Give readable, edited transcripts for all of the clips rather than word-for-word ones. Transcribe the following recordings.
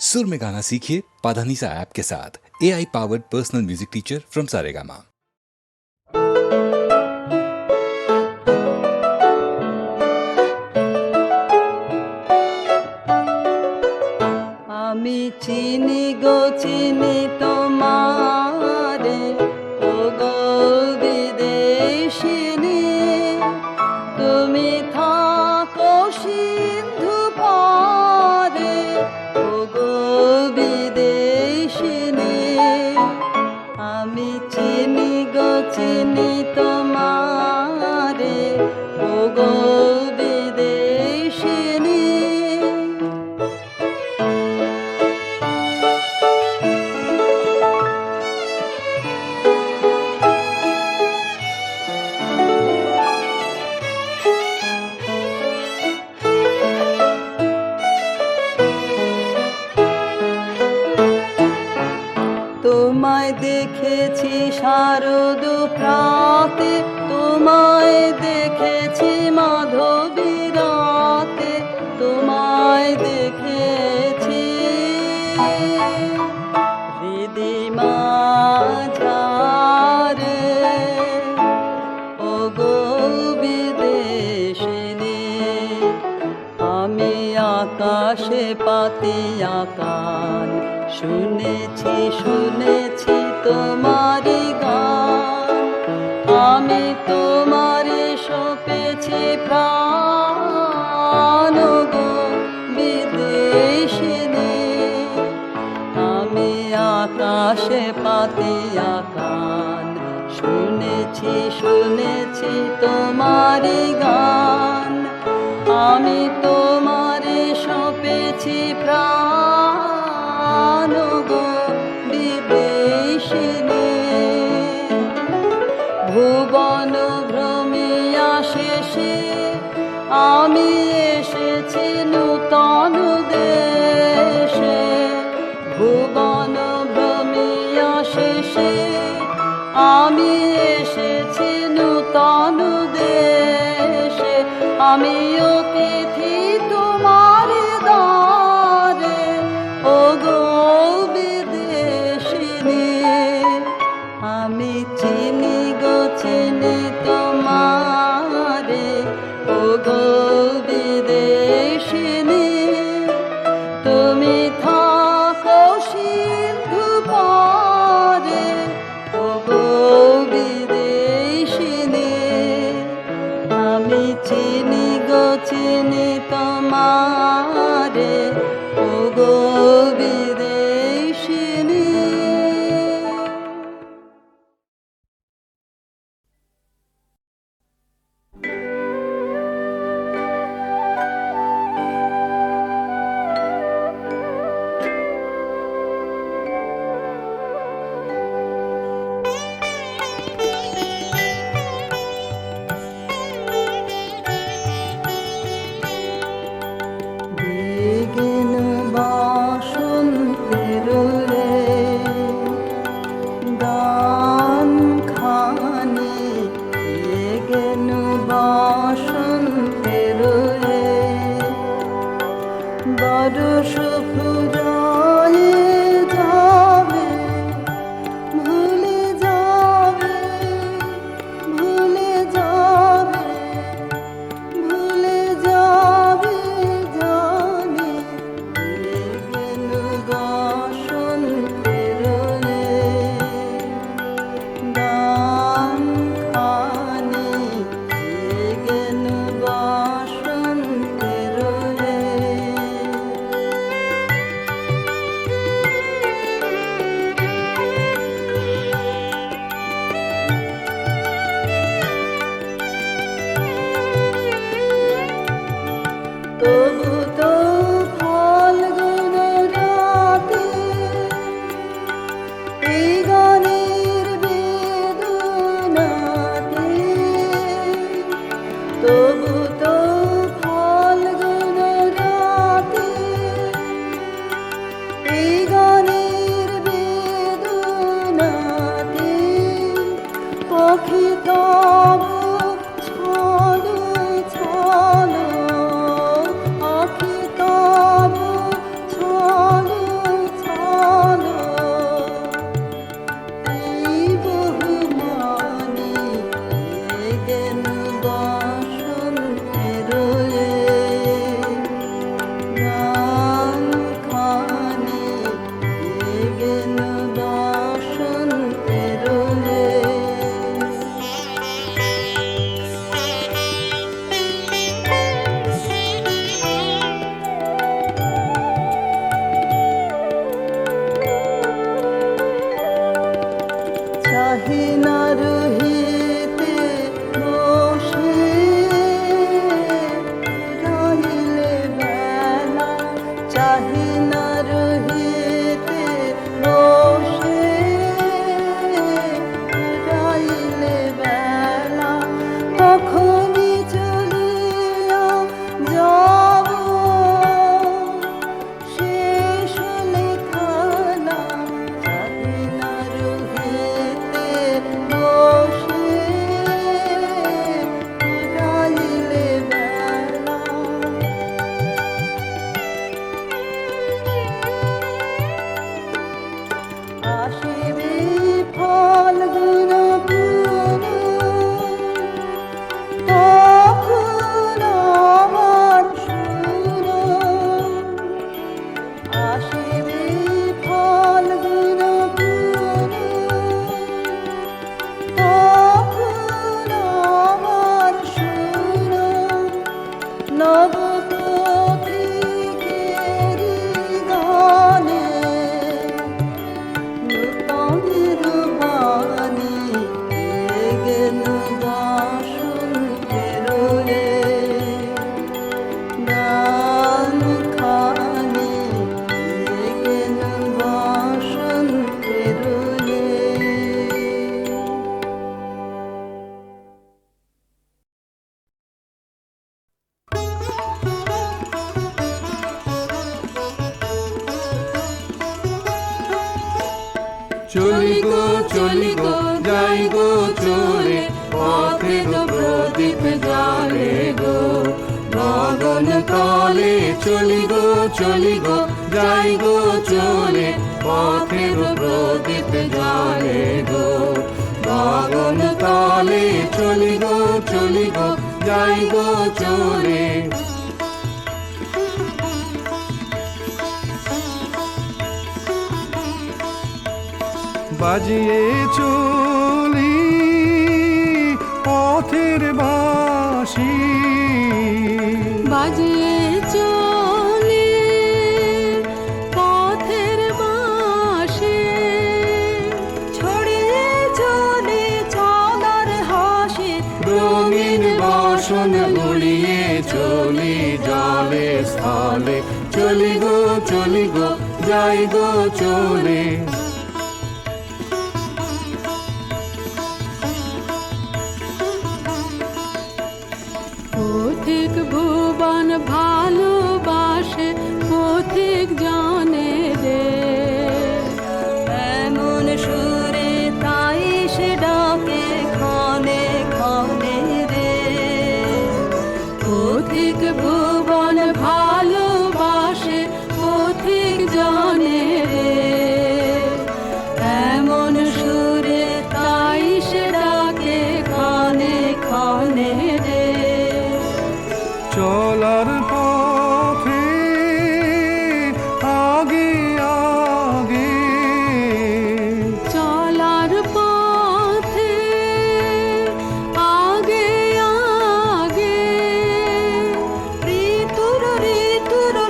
सुर में गाना सीखिए पाधानीसा ऐप के साथ। AI powered personal music teacher from Saregama. আমি চিনি গো চিনি তোমারে, ও গো বিদেশিনী, তুমি থাকো সিন্ধু পারে, ও গো বিদেশিনী। আমি চিনি গো চিনি তোমারে, ও গো বিদেশিনী। তোমায় দেখেছি শারদ প্রাতে, তোমায় দেখেছি মাধবী রাতে, তোমায় দেখেছি হৃদিমা ঝারে, ও গো বিদেশিনী। আমি আকাশে পাতিয়া কান, শুনেছি শুনেছি তোমারি গান। আমি তোমারে সপেছি প্রাণ, গো বিদেশিনী। আমি আকাশে পাতিয়া কান, শুনেছি শুনেছি তোমারি গান। আমি তোমারে সপেছি প্রাণ, গো বিদেশিনী। ভুবন ভ্রমিয়া শেষে আমি এসেছি নূতন দেশে। ভুবন ভ্রমিয়া শেষে আমি এসেছি নূতন দেশে। আমি অতিথি তোমার দ্বারে, ও গো বিদেশিনী। আমি চিনি গো চিনি তোমারে, ও গো বিদেশিনী। তুমি থাকো সিন্ধু পারে, ও গো বিদেশিনী। আমি চিনি গো চিনি চলি গো যাই গো চলে, পথে তো প্রদীপ জ্বলে গো। গগন তলে চলি গো যাই গো চলে, পথে তো প্রদীপ জ্বলে গো। গগন তলে চলি গো যাই গো চলে। বাজিয়ে চলি পথের বাঁশি, বাজিয়ে চলে পথের বাঁশি, ছড়িয়ে চলে চলার হাসি, রঙিন বসন উড়িয়ে চলি জলে স্থলে, চলি গো যাই গো চলে। পথিক ভুবন ভালোবাসে, পথিক জানে রে, এমন সুরে তাই সে ডাকে ক্ষণে ক্ষণে রে। পথিক ভুবন ভালোবাসে, পথিক জানে রে, এমন সুরে তাই সে ডাকে ক্ষণে ক্ষণে রে। চলার পথে আগে আগে, চলার পথে আগে আগে, ঋতুর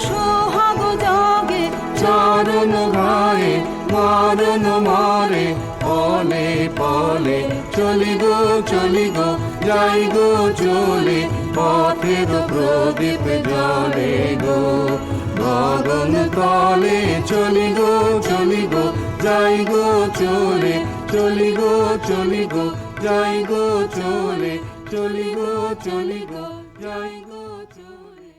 সোহাগ জাগে, চরণ গায়ে মারণ মারে, পলে পলে চলি গো যাই গো চলে, পথে তো প্রদীপ জ্বলে গো। গগন তলে চলি গো যাই গো চলে, চলি গো যাই গো চলে, চলি গো যাই গো চলে।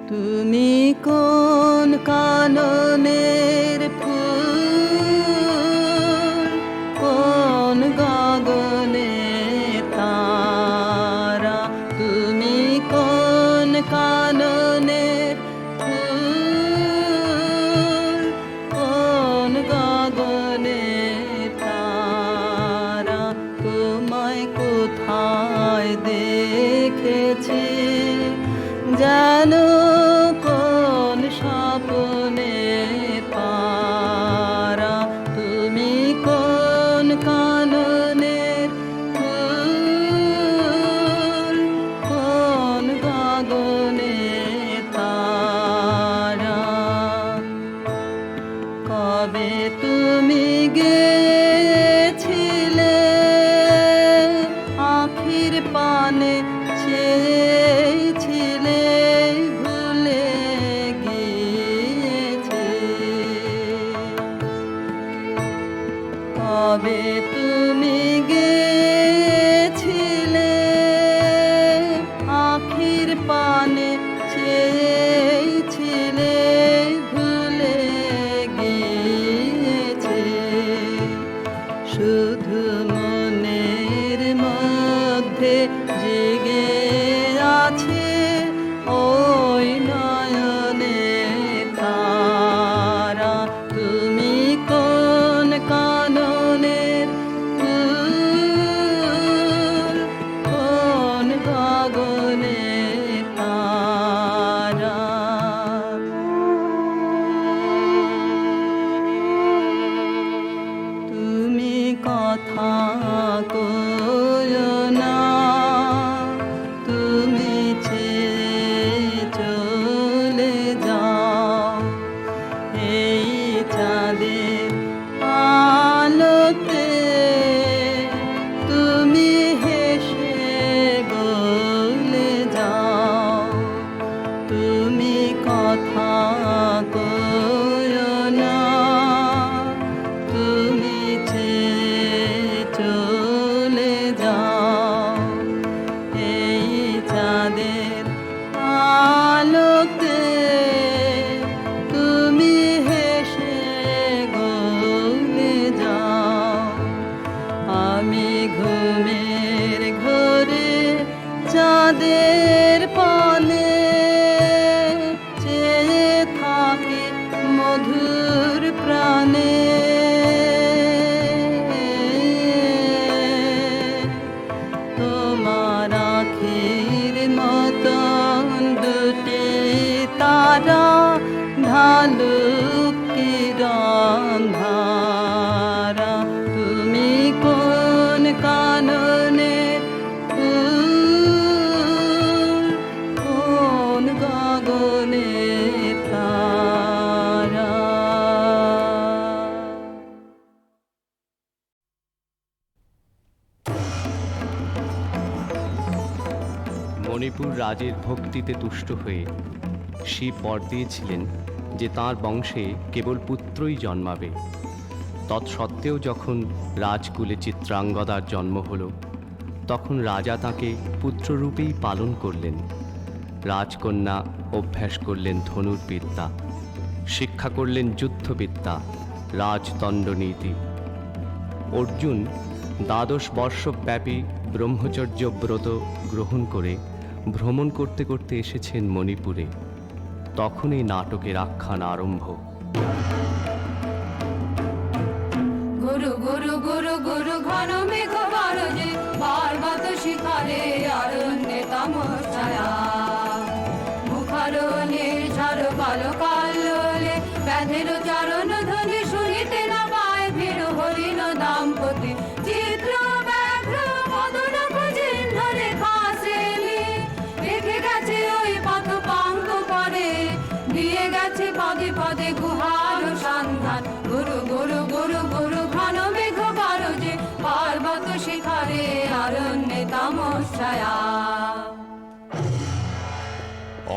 তুমি কোন কাননের ফুল, কোন গগনে তারা, তুমি কোন কাননের ফুল, কোন গগনে তারা, তোমায় কোথায় দেখেছি জানো, কোন স্বপ্নে তারা, তুমি কোন কাননের ফুল, কোন গগনে তারা। কবে তুমি গেছিলে আখির পানে, চেয়েছিলে ভুলে গিয়েছে। কবে তুমি গেছিলে আখির পানে, চেয়েছিলে ভুলে গিয়েছে। শুধু মনের মধ্যে জেগে আছে ওই নয়নে তারা, তুমি কোন কাননের ফুল, কোন গগনে তারা। তুমি কথা কয়ো না, তুমি ছেড়ে চলে যাও, এই চাঁদের আলোতে সন্ধ্যারা তুমি কোন কাননে কোন গগনে তারা। মণিপুর রাজের ভক্তিতে তুষ্ট হয়ে শিব বর দিয়েছিলেন যে তাঁর বংশে কেবল পুত্রই জন্মাবে। তৎসত্ত্বেও যখন রাজকুলে চিত্রাঙ্গদার জন্ম হল, তখন রাজা তাকে পুত্ররূপেই পালন করলেন। রাজকন্যা অভ্যাস করলেন ধনুর্বিদ্যা, শিক্ষা করলেন যুদ্ধবিদ্যা, রাজদণ্ডনীতি। অর্জুন 12 বর্ষব্যাপী ব্রহ্মচর্য ব্রত গ্রহণ করে ভ্রমণ করতে করতে এসেছেন মণিপুরে। তখন এই নাটকের আখ্যান আরম্ভ। গুরু গুরু গুরু গুরু ঘন মেঘ গরজে, পার্বত শিখরে অরণ্যে তমসায়া। মুখারণে ঝড় কালো কালোলে, ব্যাধের চরণ ধ্বনি শুনিতে না পায়। ভিড় হরিণ দাম্পতি চিত্র ব্যাঘ্র মদন চিহ্ন রেখা শ্রেণী রেখে গেছে ওই পথ পাঙ্ক করে, দিয়ে গেছে পদে পদে গুহার সন্ধান। গুরু গুরু গুরু গুরু ঘন মেঘ গরজে, পার্বত শিখরে অরণ্যে তমসায়া।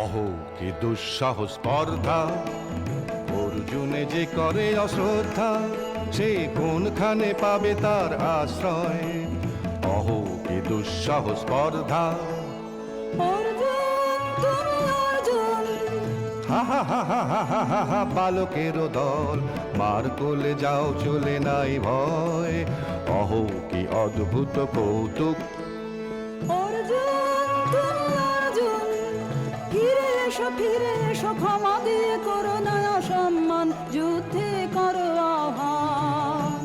অহো কি দুঃসাহ স্পর্ধা, অর্জুনে যে করে অশ্রদ্ধা, সে কোনখানে পাবে তার আশ্রয়। অহো কি দুঃসাহ স্পর্ধা, হা হা হা হা হা হা হা হা, বালকেরও দল মার কোলে যাও চলে নাই ভয়। অহো কি অদ্ভুত কৌতুক, ফিরে এসো ক্ষমা দিয়ে করো না অসম্মান, যুদ্ধে করো আহ্বান।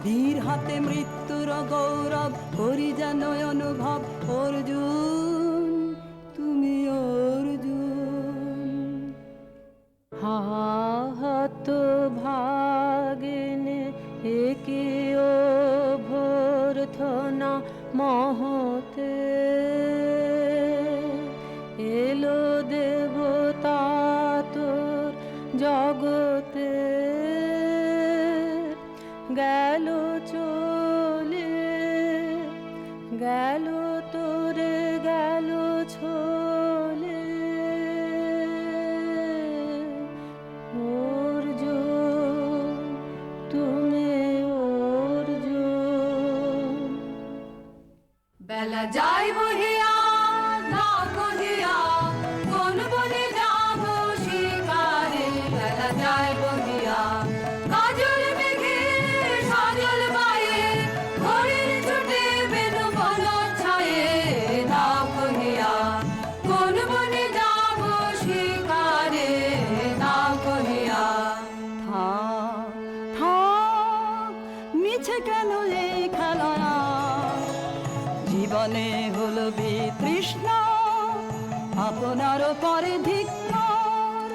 বীর হাতে মৃত্যুর গৌরব করি যেন অনুভব। অর্জুন তুমি অর্জুন। হাত ভাগিনে একে ও ভর্থনা মহতে, এলো দেবতা তোর জগতে। গেল চলে গেল তোরে গেল ছোলে। অর্জুন তুমি অর্জুন। বেলা যাই বহিয়া না কহিয়া, কোন বনে যাব শিকারে। বেলা যায় বহিয়া কাজল মেঘে সজল পায়ে, ঘড়ির ছুটে বেনু বন ছায়ে। না কহিয়া কোন বনে যাব শিকারে, না কহিয়া। থাক থাক মিছে কেন এই খেলা, জীবনে হলো বিতৃষ্ণা আপনার পরে ধিক্কার।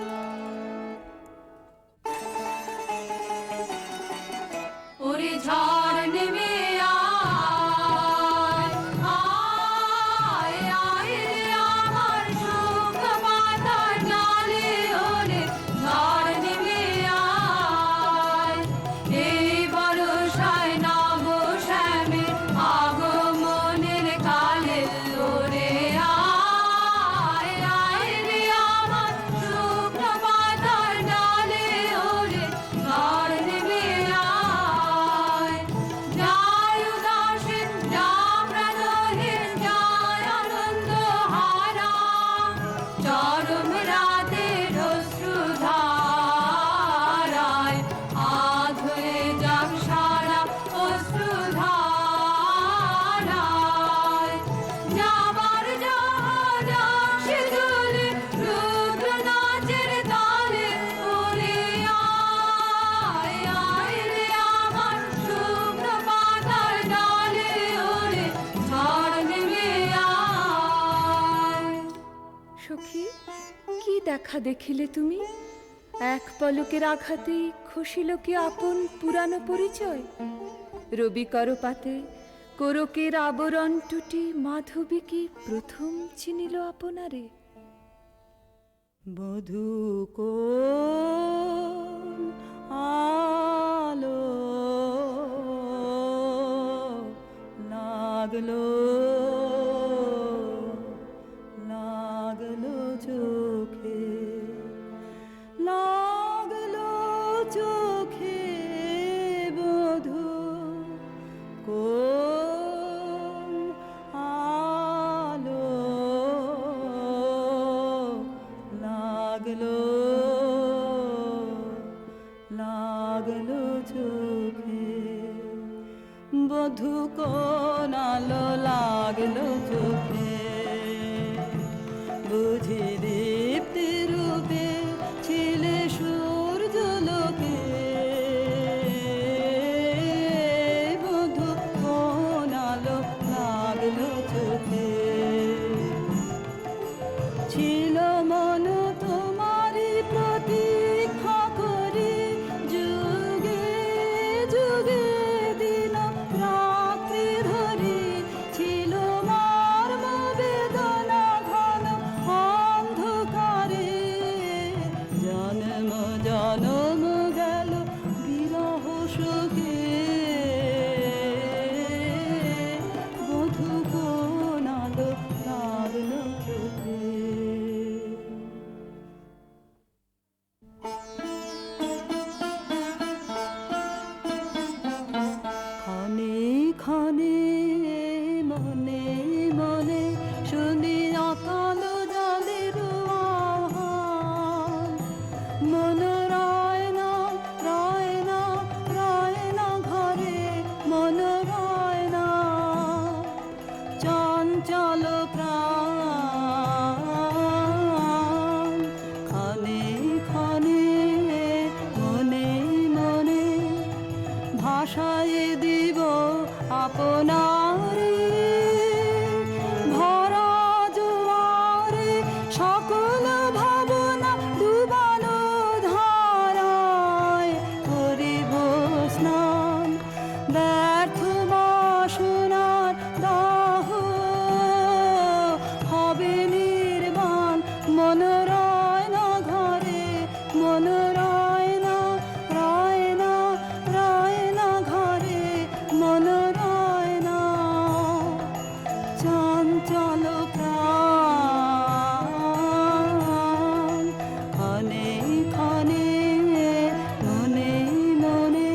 ওরে ঝড় নেমে আয়, আয়, আয় রে আমার শুকনো পাতার ডালে। ওরে ঝড় নেমে আয়, এই বর্ষায় নব শ্যামের আগমনের কালে। ওরে আয়, আয় রে আমার শুকনো পাতার ডালে। ওরে ঝড় নেমে আয়, যায় উদাসীন, যা প্রাণহীন, যায় আনন্দ হারা। চরম রাতের অশ্রুধারায় আধ হয়ে যাক সারা অশ্রুধারায়। যাবার জাহাজ আসে চলে রুদ্র নাচের তালে। ওরে আয়, আয় রে আমার শুকনো পাতার ডালে। ওরে ঝড় নেমে আয়। সখী, কি দেখা দেখিলে তুমি? এক পলকের আঘাতেই খসিল কি আপন পুরানো পরিচয়? রবি করপাতে কোরকের আবরণ টুটি মাধবী কি প্রথম চিনিল আপনারে? বধূ কোন আলো লাগলো লাগলো চোখে, লাগলো চোখে বধূ কোন আলো লাগলো লাগলো চোখে, বধূ কোন আলো লাগলো চোখে, বুঝি দীপ্তি রূপে ছিলে সূর্য লোকে, বধূ কোন আলো লাগলো চোখে, ছিল মন তোমারি প্রতীক্ষা করি, যুগে যুগে দিন রাত্রি ধরি, ছিল মর্ম বেদনা ঘন অন্ধকারে, জন্ম জন্ম গেল বিরহ সুখে, বধূ কোন আলো লাগলো চোখে। ক্ষণে ক্ষণে মনে মনে শুনি অকাল জলের আহ্বান, মন রয় না রয় না রয় না ঘরে, মন রয় না চঞ্চল প্রাণ, ক্ষণে ক্ষণে মনে মনে ভাষায় দিব আপনারে, ভরা জোয়ারে সকল ভাবনা ডুবানো ধারায় করিব স্নান, ব্যর্থ বাসনার দাহ হবে নির্বাণ, মন রয় না ঘরে, মন রয় না রয় না রয় না ঘরে, মন রয় না চঞ্চল প্রাণ, ক্ষণে ক্ষণে মনে মনে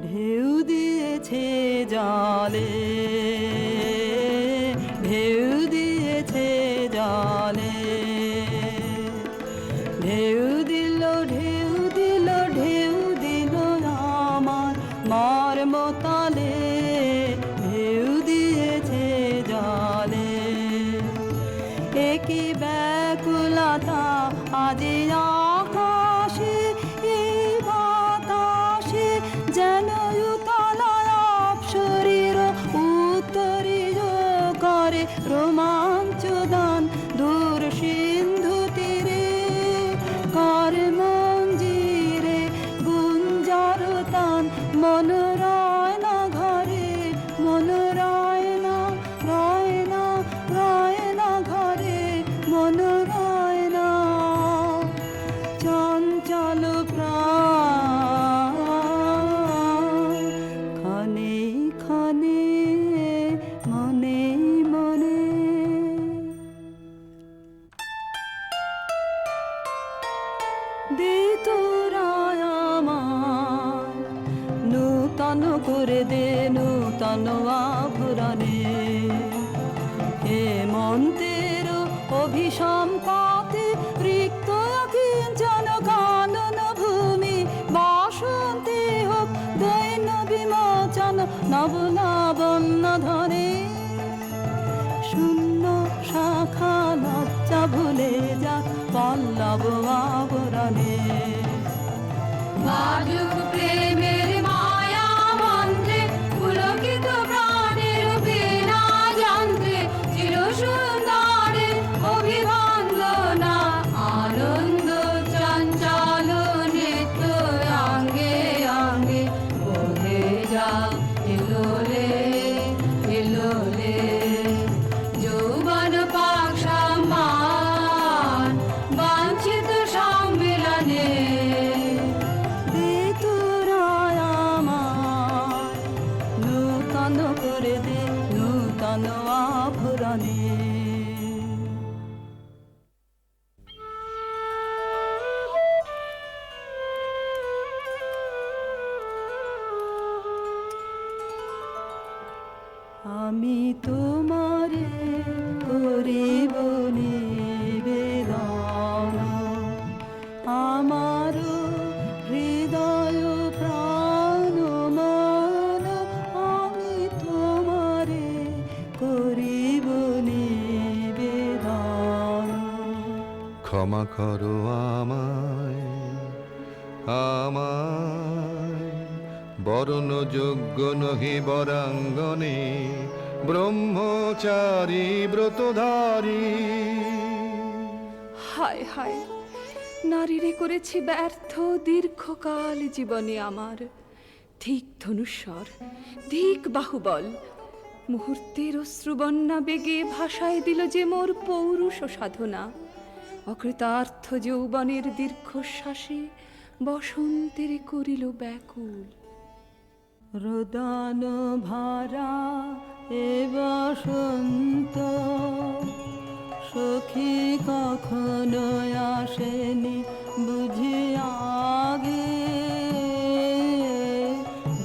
ঢেউ দিয়েছে জলে, ঢেউ দিয়েছে জলে, ঢেউ দিল ঢেউ দিল ঢেউ দিল আমার মর্মতলে, ঢেউ দিয়েছে জলে, একই ব্যাকুলতা আজি আকাশে এই বাতাসে, যেন উতলায় অপসরীর উত্তরীয় করে রোমাঞ্চ দান, দূর সিন্ধু তীরে কর মঞ্জিরে গুঞ্জার তান, মন রয় না ঘরে, মন রয় না রয় না রয় না ঘরে, মন রয় না চঞ্চল প্রাণ, ক্ষণে ক্ষণে মনে মনে। দে তোরা আমার নূতন করে দে নূতন আভরণে, হেমন্তের অভিসম্পাতে রিক্ত কিঞ্চন কানন ভূমি, বাসন্তে হোক দৈন্য বিমোচন নব লাবণ্য ধরে, শূন্য শাখা লজ্জা ভুলে যাক পল্লব আবরণে, বাজুক প্রেমের মায়া মন্ত্রে পুলকিত প্রাণের বীণা যন্ত্রে, চির সুন্দরের অভিবন্দনা আনন্দ চঞ্চল আমি তোমারে করিব নিবেদন, আমার হৃদয় প্রাণ মন আমি তোমারে করিব নিবেদন। ক্ষমা করো আমায়, আমায় বরণ যোগ্য নহি বরাঙ্গনে, ব্রহ্মচারী ব্রতধারী। হায় হায়, নারীরে করেছি ব্যর্থ দীর্ঘকাল জীবনে আমার। ধিক ধনুস্বর, ধিক বাহুবল, মুহূর্তের অশ্রুবন্যা বেগে ভাষায় দিল যে মোর পৌরুষ সাধনা। অকৃতার্থ যৌবনের দীর্ঘশ্বাসে বসন্তের করিল ব্যাকুল। রোদন ভরা এ বসন্ত সখী কখনো আসেনি বুঝি আগে।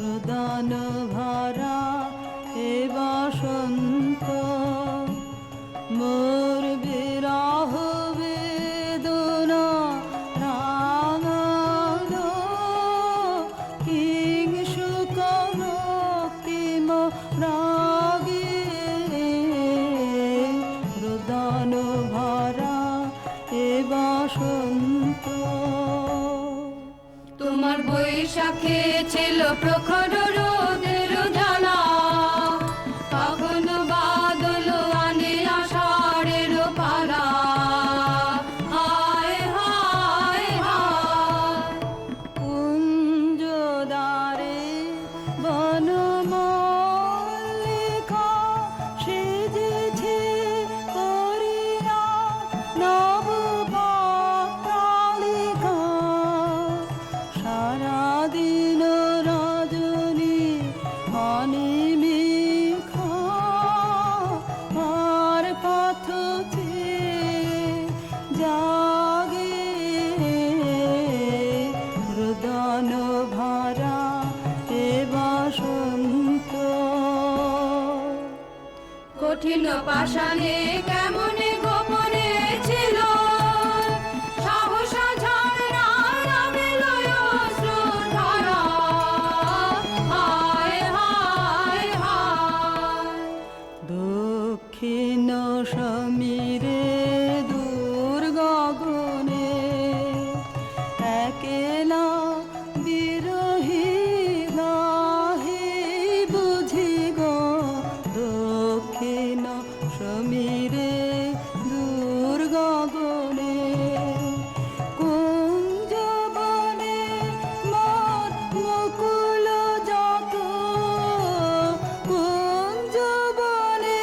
রোদন ভরা এ বসন্ত মোর বিরহ বেদনা রাঙালো, কিং সুখ মুক্তিম রাগে। রোদন ভরা এ বসন্ত। তোমার বৈশাখে ছিল প্রখর রোদের জ্বালা, কখনো বাদল আনে আষাঢ়ের পালা। হায় হায় হায়, কুঞ্জদারে বনমল্লিকা সেজেছে করিয়া নবপত্রালিকা। সারাদিন রজনী অনিমিখা আর পথ চেয়ে জাগে। রোদন ভরা এ বসন্ত। কঠিন পাষাণে কেমনে গোপনে ছিল সাহসা ঝরনা নামিল অশ্রুধারা। হায় হায় হায়, দক্ষিণ সমীরে দূর গগনে একেলা বিরহী গাহে বুঝি গো। দক্ষিণ সমীরে দূর গগনে কুঞ্জবনে মোর মুকুল যত। কুঞ্জবনে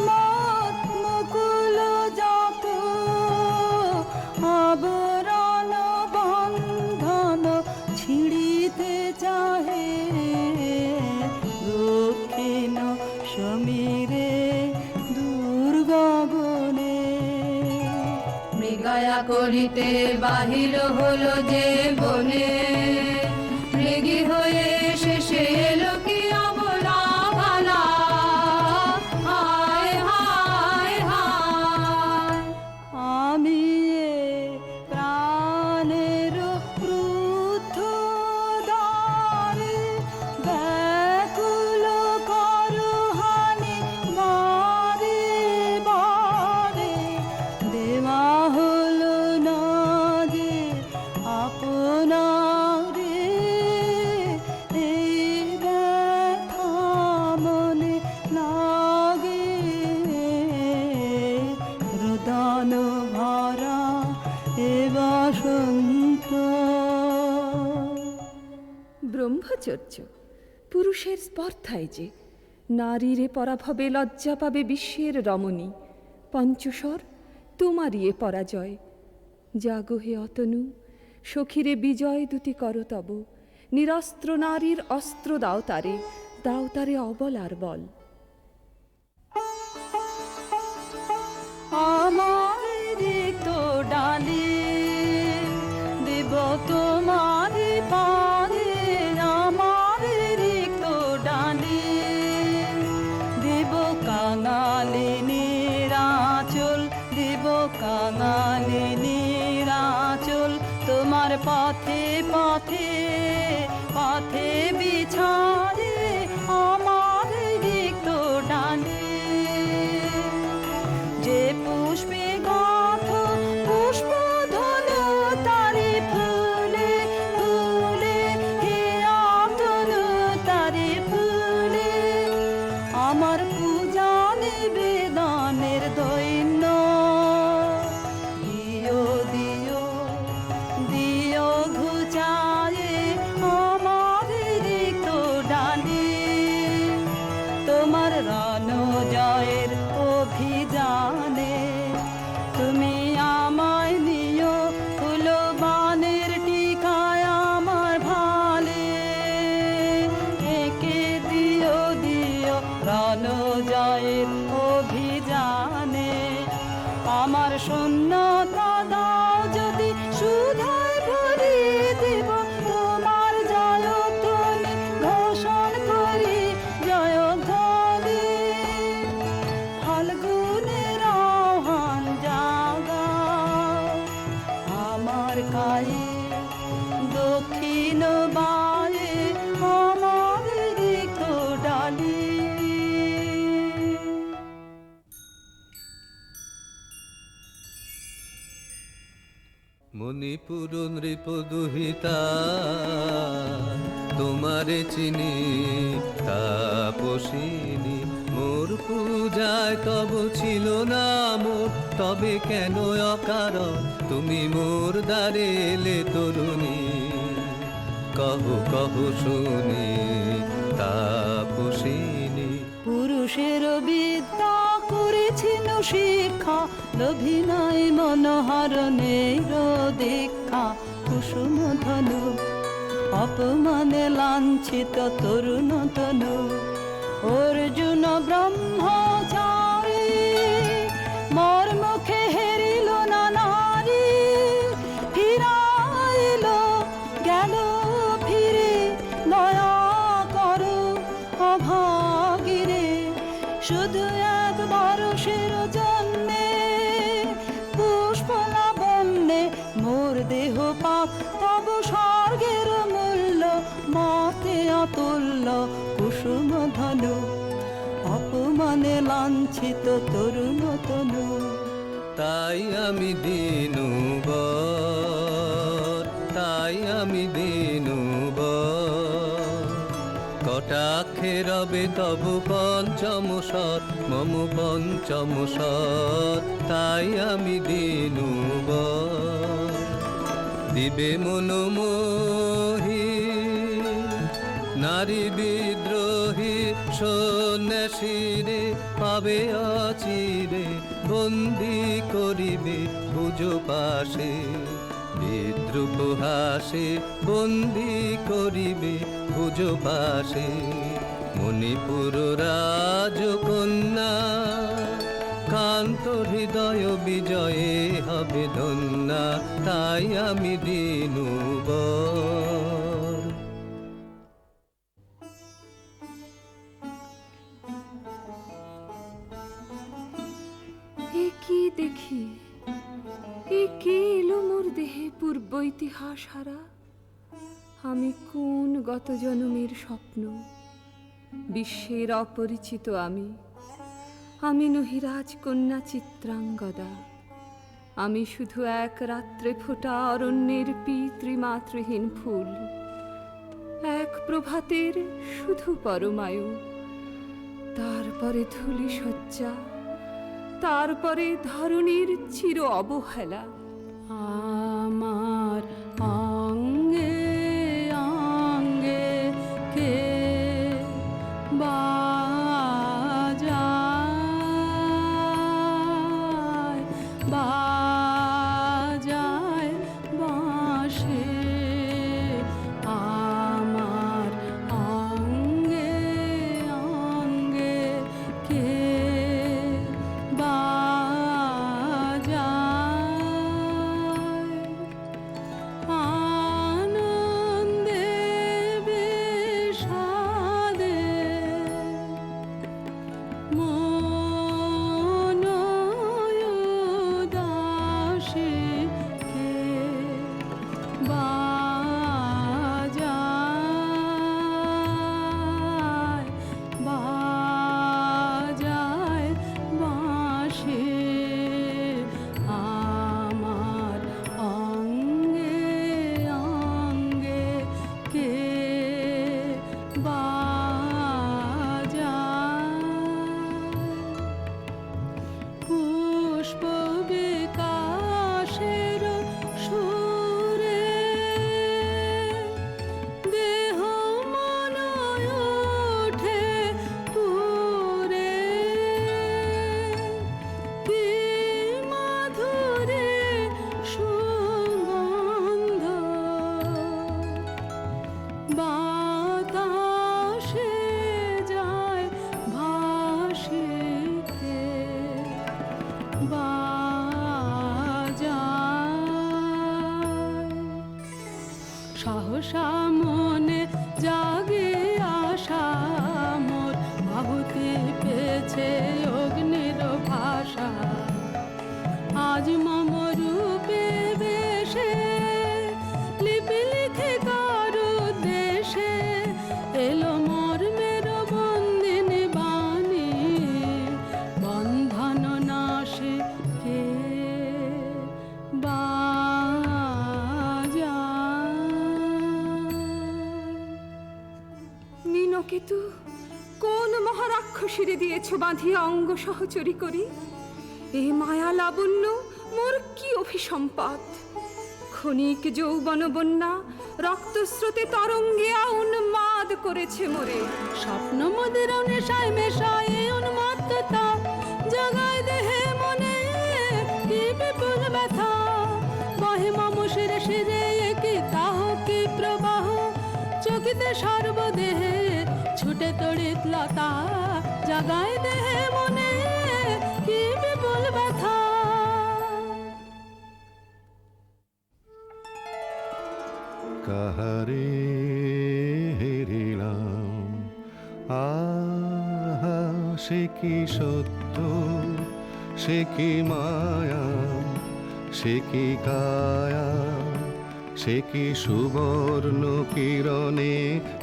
মোর মুকুল যত, আবরণ বন্ধন ছিঁড়িতে চাহে। দক্ষিণ সমীরে দূর গগনে মৃগয়া করিতে বাহির হলো যে বনে, মৃগী হয়ে শেষে এলো কি অবলা বালা। হায় হায় হায়, আমি এ প্রাণের ক্রুদ্ধ দ্বারে ব্যাকুল করহানি বারে বারে। দেওয়া হলো না যে আপনারে, এই ব্যথা মনে লাগে। রোদন ভরা এ বসন্ত। ব্রহ্মচর্য পুরুষের স্পর্ধায় যে নারীরে পরাভবে লজ্জা পাবে বিশ্বের রমণী। পঞ্চস্বর তোমারই এ পরাজয়। জাগো হে অতনু, সখীরে বিজয় দুতি কর তব। নিরস্ত্র নারীর অস্ত্র দাও তারে অবলার বল। আমার রিক্ত ডালি দেব তোমার পারে। আমার রিক্ত ডালি বিছায়ে আমার রিক্ত ডালে, যে পুষ্পে গাথ পুষ্প ধনু তারে ফুলে ফুলে, হে আতনু তারে ফুলে, আমার পূজা নিবেদনের দৈন্য দিও দিও দিও ঘুচায়ে আমার রিক্ত ডালে, তোমার রণ জয়ের অভিযানে তুমি আমায় নিও ফুলবানের টিকায় আমার ভালে, একে দিও দিও রণ জয়ের অভিযানে, আমার শূন্যতা দাও যদি সুধায় ভরিয়ে দেব, তোমার জয়ধ্বনি ঘোষণ করি জয়ধ্বনি, ফাল্গুনের আহ্বান জাগাও আমার কায়ে, দক্ষিণ বায়ে আমার রিক্ত ডালি। মণিপুর নৃপদুহিতা তোমারে চিনি তাপসিনী, মোর পূজায় তব ছিল না মোর, তবে কেন অকারণ তুমি মোর দ্বারে এলে তরুণী, কহ কহ শুনি তাপসিনী। পুরুষের বিদ্যা করেছিল শিক্ষা, লোভী নাই মনোহরণের দীক্ষা, কুসুম ধনু অপমানে লাঞ্ছিত তরুণ তনু, অর্জুন ব্রহ্মচারী মোর মুখে হেরিল না নারী, ফিরাইল গেল ফিরে দয়া করো অভাগিরে, শুধু একবার শির জন্যে পুষ্পলাবণ্যে মোর দেহ পাক, তব স্বর্গের মূল্য মতে অতুল্য, কুসুম ধনু অপমানে লাঞ্ছিত তরুণ তনু। তাই আমি দিনুবর, তাই আমি দিনুবর, কটাক্ষে রবে তব পঞ্চম স্বর, মম পঞ্চম স্বর, তাই আমি দিনুবর, দিবে মনোমোহী নারী বিদ্রোহী সন্ন্যাসীরে পাবে অচিরে, বন্দি করিবে ভুজ পাশে, বিদ্রুপ হাসে বন্দি করিবে ভুজ পাশে, মণিপুর রাজকন্যা কান্ত হৃদয় বিজয়ে হবে ধন্যা, তাই আমি দিনুবর। এ কি দেখি, এ কে এলো মোর দেহে পূর্ব ইতিহাস হারা, আমি কোন গত জন্মের স্বপ্ন, বিশ্বের অপরিচিত আমি, আমি নহি রাজকন্যা চিত্রাঙ্গদা, আমি শুধু এক রাত্রে ফোটা অরণ্যের পিতৃমাতৃহীন ফুল, এক প্রভাতের শুধু পরমায়ু, তারপরে ধূলি শয্যা, তারপরে ধরণীর চির অবহেলা। আমার অঙ্গে অঙ্গে কে বাজায় বাজায় বাঁশি, আমার অঙ্গে অঙ্গে কে বাজায় পোষা মনে জাগে আশা মোর আহুতি পেয়েছে অগ্নির ভাষা। আজ মম রূপে বেশে লিপি লিখে কারু দেশে এলো মোর মেরো বন্দিনী বাণী বন্ধন নাশে কে নীনকেতু, কোন মহারাক্ষসীরে দিয়েছ বাঁধিয়া অঙ্গ সহচরী করি? এ মায়া লাবণ্য মোর কি অভিসম্পাত! ক্ষণিক যৌবন বন্যা রক্তস্রোতে তরঙ্গিয়া উন্মাদ করেছে মোরে। স্বপ্ন মদির নেশায় মেশায় উন্মত্ততা জাগায় দেহে মনে কি বিপুল ব্যথা। বহে মম শিরে শিরে কি তাহ কি প্রবাহ চকিতে সর্বদেহে ছুটে তড়িৎ লতা জাগায় দেহে মনে কি বিপুল ব্যথা। কাহারে হেরিলাম আহা, সে কি সত্য, সে কি মায়া, সে কি কায়া, সে কি সুবর্ণ কিরণে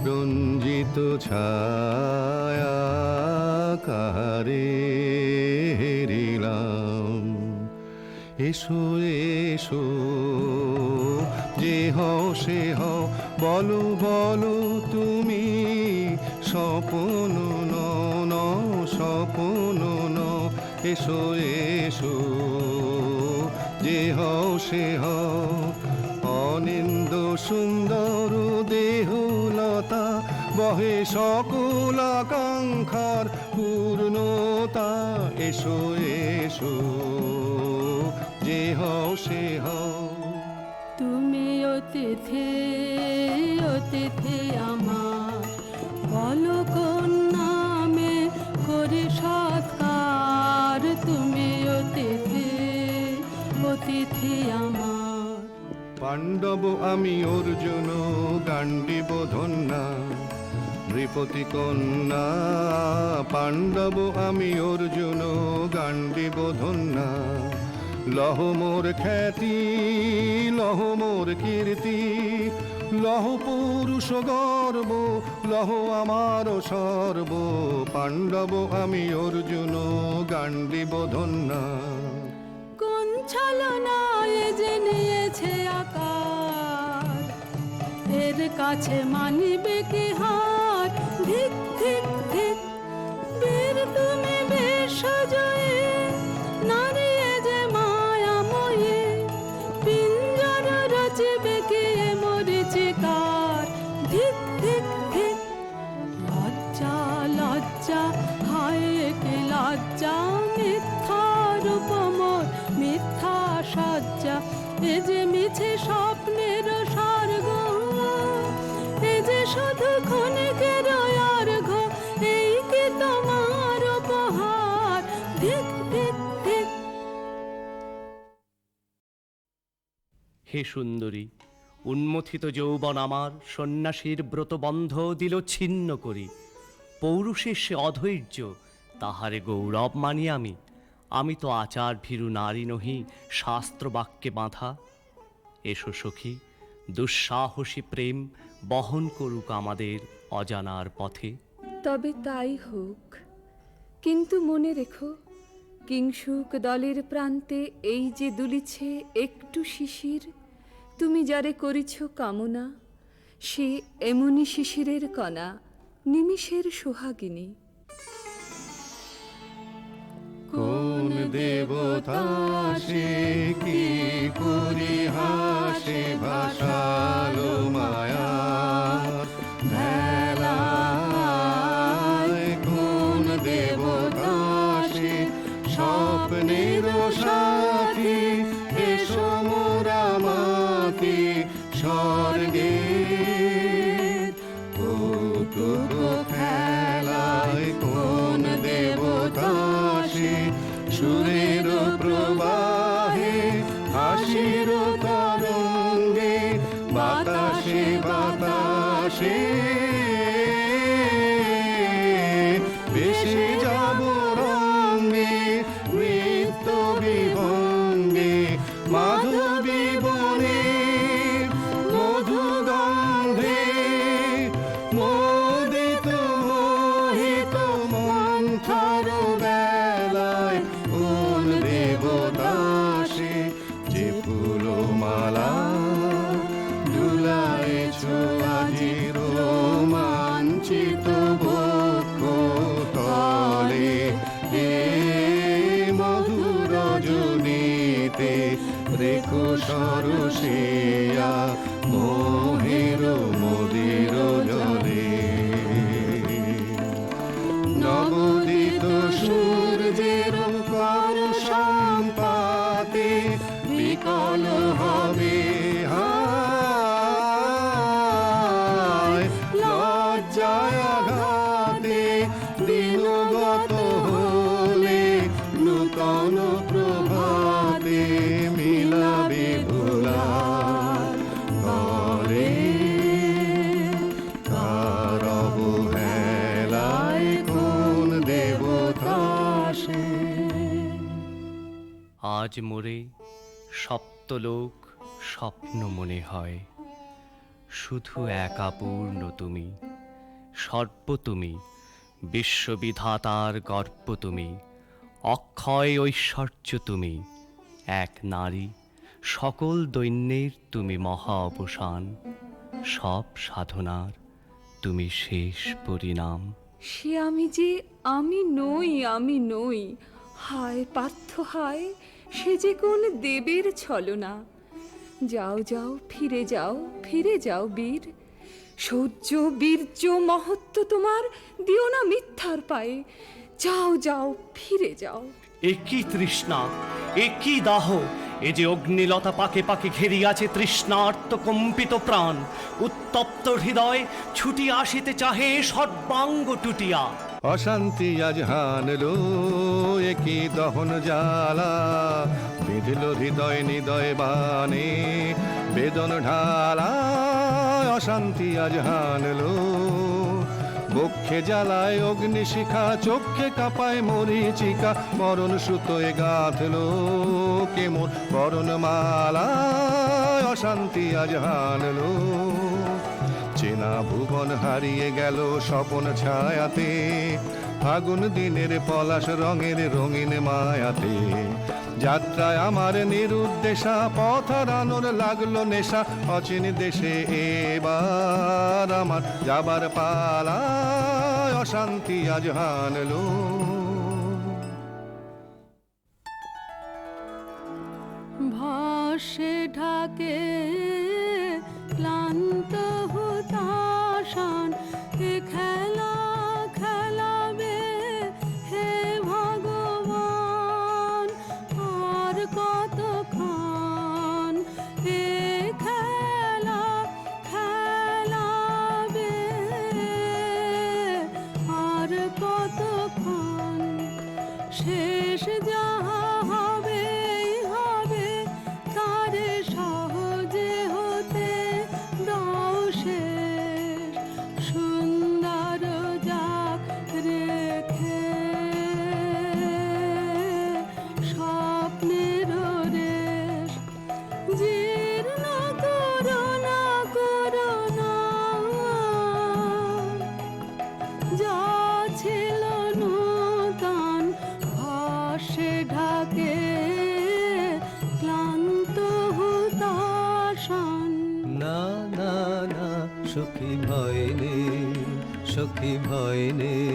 রঞ্জিত ছায়া। কাহারে হেরিলাম, এসো এসো যে হও সে হও, বলো বলো তুমি স্বপন ন স্বপন ন। এসো এসো যে হও সে হও, অনিন্দ সুন্দর দেহলতা বহে সকল আকাঙ্ক্ষার পূর্ণতা। এসো এসো যে হও সে হও। তুমি অতিথি অতিথি আমার, বলো কোন নামে করি সৎকার। তুমি অতিথি অতিথি আমার। পাণ্ডব আমি অর্জুন গান্ডীব ধন্যা নৃপতি কন্যা। পাণ্ডব আমি অর্জুন গান্ডীব ধন্যা। লহ মোর খ্যাতি লহ মোর কীর্তি, লহ পুরুষ গর্ব, লহ আমার সর্ব। পাণ্ডব আমি অর্জুন গান্ডীব ধন্যা। কোন ছলনায় যে নিয়েছে আকার, এর কাছে মানিবে কি হার। ধিক ধিক ধিক বীর তুমি বিশ্বজয়ে, নারী যে মায়াময়ী পিঞ্জর রচিবে কি মরিচিকার। ধিক ধিক ধিক লজ্জা লজ্জা হায় কি লজ্জা, মিথ্যা রূপ মোর মিথ্যা সজ্জা। এ যে মিছে স্বপ্নের স্বর্গ, এ যে শুধু ক্ষণিকের অর্ঘ, এই কি তোমার উপহার। ধিক ধিক ধিক। হে সুন্দরী, উন্মথিত যৌবন আমার সন্ন্যাসীর ব্রতবন্ধ দিল ছিন্ন করি। পৌরুষের সে অধৈর্য, তাহারে গৌরব মানি আমি। আমি তো আচার ভীরু নারী নহি, শাস্ত্র বাক্যে বাঁধা। এসো সখী, দুঃসাহসী প্রেম বহন করুক আমাদের অজানার পথে। তবে তাই হোক, কিন্তু মনে রেখো, কিংসুক দলের প্রান্তে এই যে দুলিছে একটু শিশির, তুমি যারে করিছ কামনা, সে এমনি শিশিরের কণা, নিমিষের সোহাগিনী। কোন দেবতা সে কি পরিহাসে ভাসালো মায়ার ভেলায়। কোন দেবতা সে স্বপ্নের সাথী, এসো মোরা মাতি স্বর্গের কৌতুক খেলায়। কোন দেবতা সে সুরের প্রবাহে হাসির তরঙ্গে বাতাসে বাতাসে আঘাতে দিনগত হলে নূতন প্রভাতে মিলাবে ধুলার ঘরে কার অবহেলায় কোন দেবতা সে। আজ মোরে সপ্তলোক স্বপ্ন মনে হয়, শুধু একা পূর্ণ তুমি, সর্ব তুমি, বিশ্ববিধাতার গর্ব তুমি, অক্ষয় ঐশ্বর্য তুমি, এক নারী, সকল দৈন্যের তুমি মহা অবসান, সব সাধনার তুমি শেষ পরিণাম। সে আমি যে আমি নই, আমি নই। হায় পার্থ হায়, সে যে কোন দেবের ছলনা। যাও যাও ফিরে যাও, ফিরে যাও বীর। শৌর্য বীর্য মহত্ব তোমার দিও না মিথ্যার পায়ে। যাও যাও ফিরে যাও। একই তৃষ্ণা, একই দাহ, এ যে অগ্নিলতা পাকে পাকে ঘেরিয়াছে তৃষ্ণার্ত কম্পিত প্রাণ। উত্তপ্ত হৃদয় ছুটি আসিতে চাহে সর্বাঙ্গ টুটিয়া। অশান্তি আজ হানলো একই দহন জ্বালা, বিঁধল হৃদয় নিদয় বানে বেদন ঢালা। অশান্তি আজ হানলো বক্ষে জ্বালায় অগ্নিশিখা, চোখে কাঁপায় মরিচিকা, মরণ সুতোয় গাঁথলো কেমন বরণ মালা। অশান্তি আজ হানলো চেনা ভুবন হারিয়ে গেল স্বপন ছায়াতে, ফাগুন দিনের পলাশ রঙের রঙিন মায়াতে। যাত্রায় আমার নিরুদ্দেশা, পথ হারানোর লাগলো নেশা, অচিন দেশে এবার আমার যাবার পালা। অশান্তি আজ হানলো। ভাসে ঢাকে ক্লান্ত হতাশান, এ খেলা খেলাবে হে ভগবান। আর কতক্ষণ এ খেলা খেলাবে, আর কতক্ষণ শেষ যাহা হবে হবে, তারে সহজে হতে দাও শেষ। সুন্দর যাক রেখে স্বপ্নের রেশ, জীর্ণ করুণা করুণা। যা ছিল নূতন ভাসে ঢাকে ক্লান্ত হতাশান। না না না সখী ভয় নেই, সখী ভয় নেই,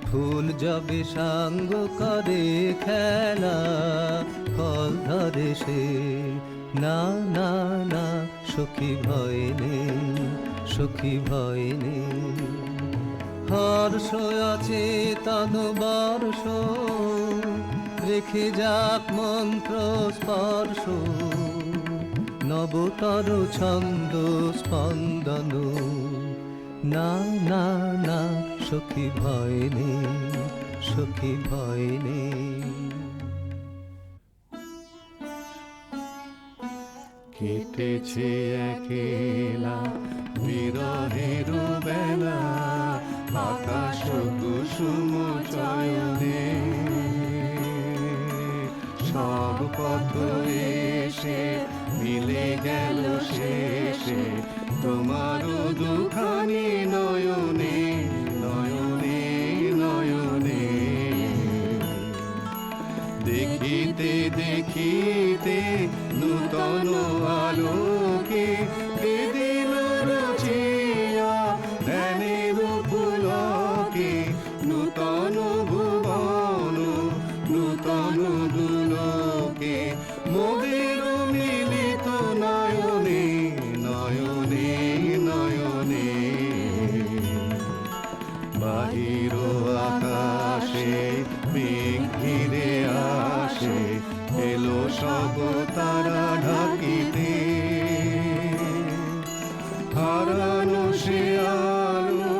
ফুল যবে সাঙ্গ করে খেলা ফল ধরে সে। না না না সখী ভয় নেই, সখী ভয় নেই। হর্ষ আছে তন বর্ষ, রেখে যাক মন্ত্র স্পর্শ, নবতর ছন্দ স্পন্দন। না না না সখী ভয় নেই, সখী ভয় নেই। কেটেছে একেলা বিরহের বেলা, আকাশ কুসুম চয়নে। সব পথ এসে মিলে গেল শেষে তোমার দুখানি নয়নে নয়নে নয়নে। দেখিতে দেখিতে নূতন আলোকে দিল রচিয়া ধ্যানের পুলকে। নূতন ভুবন নূতন দুলোকে, মোদের মিলিত নয়নে নয়নে নয়নে। বাহির আকাশে মেঘ ঘিরে আসে, এলো সব তারা ঢাকিতে। হারানো সে আলো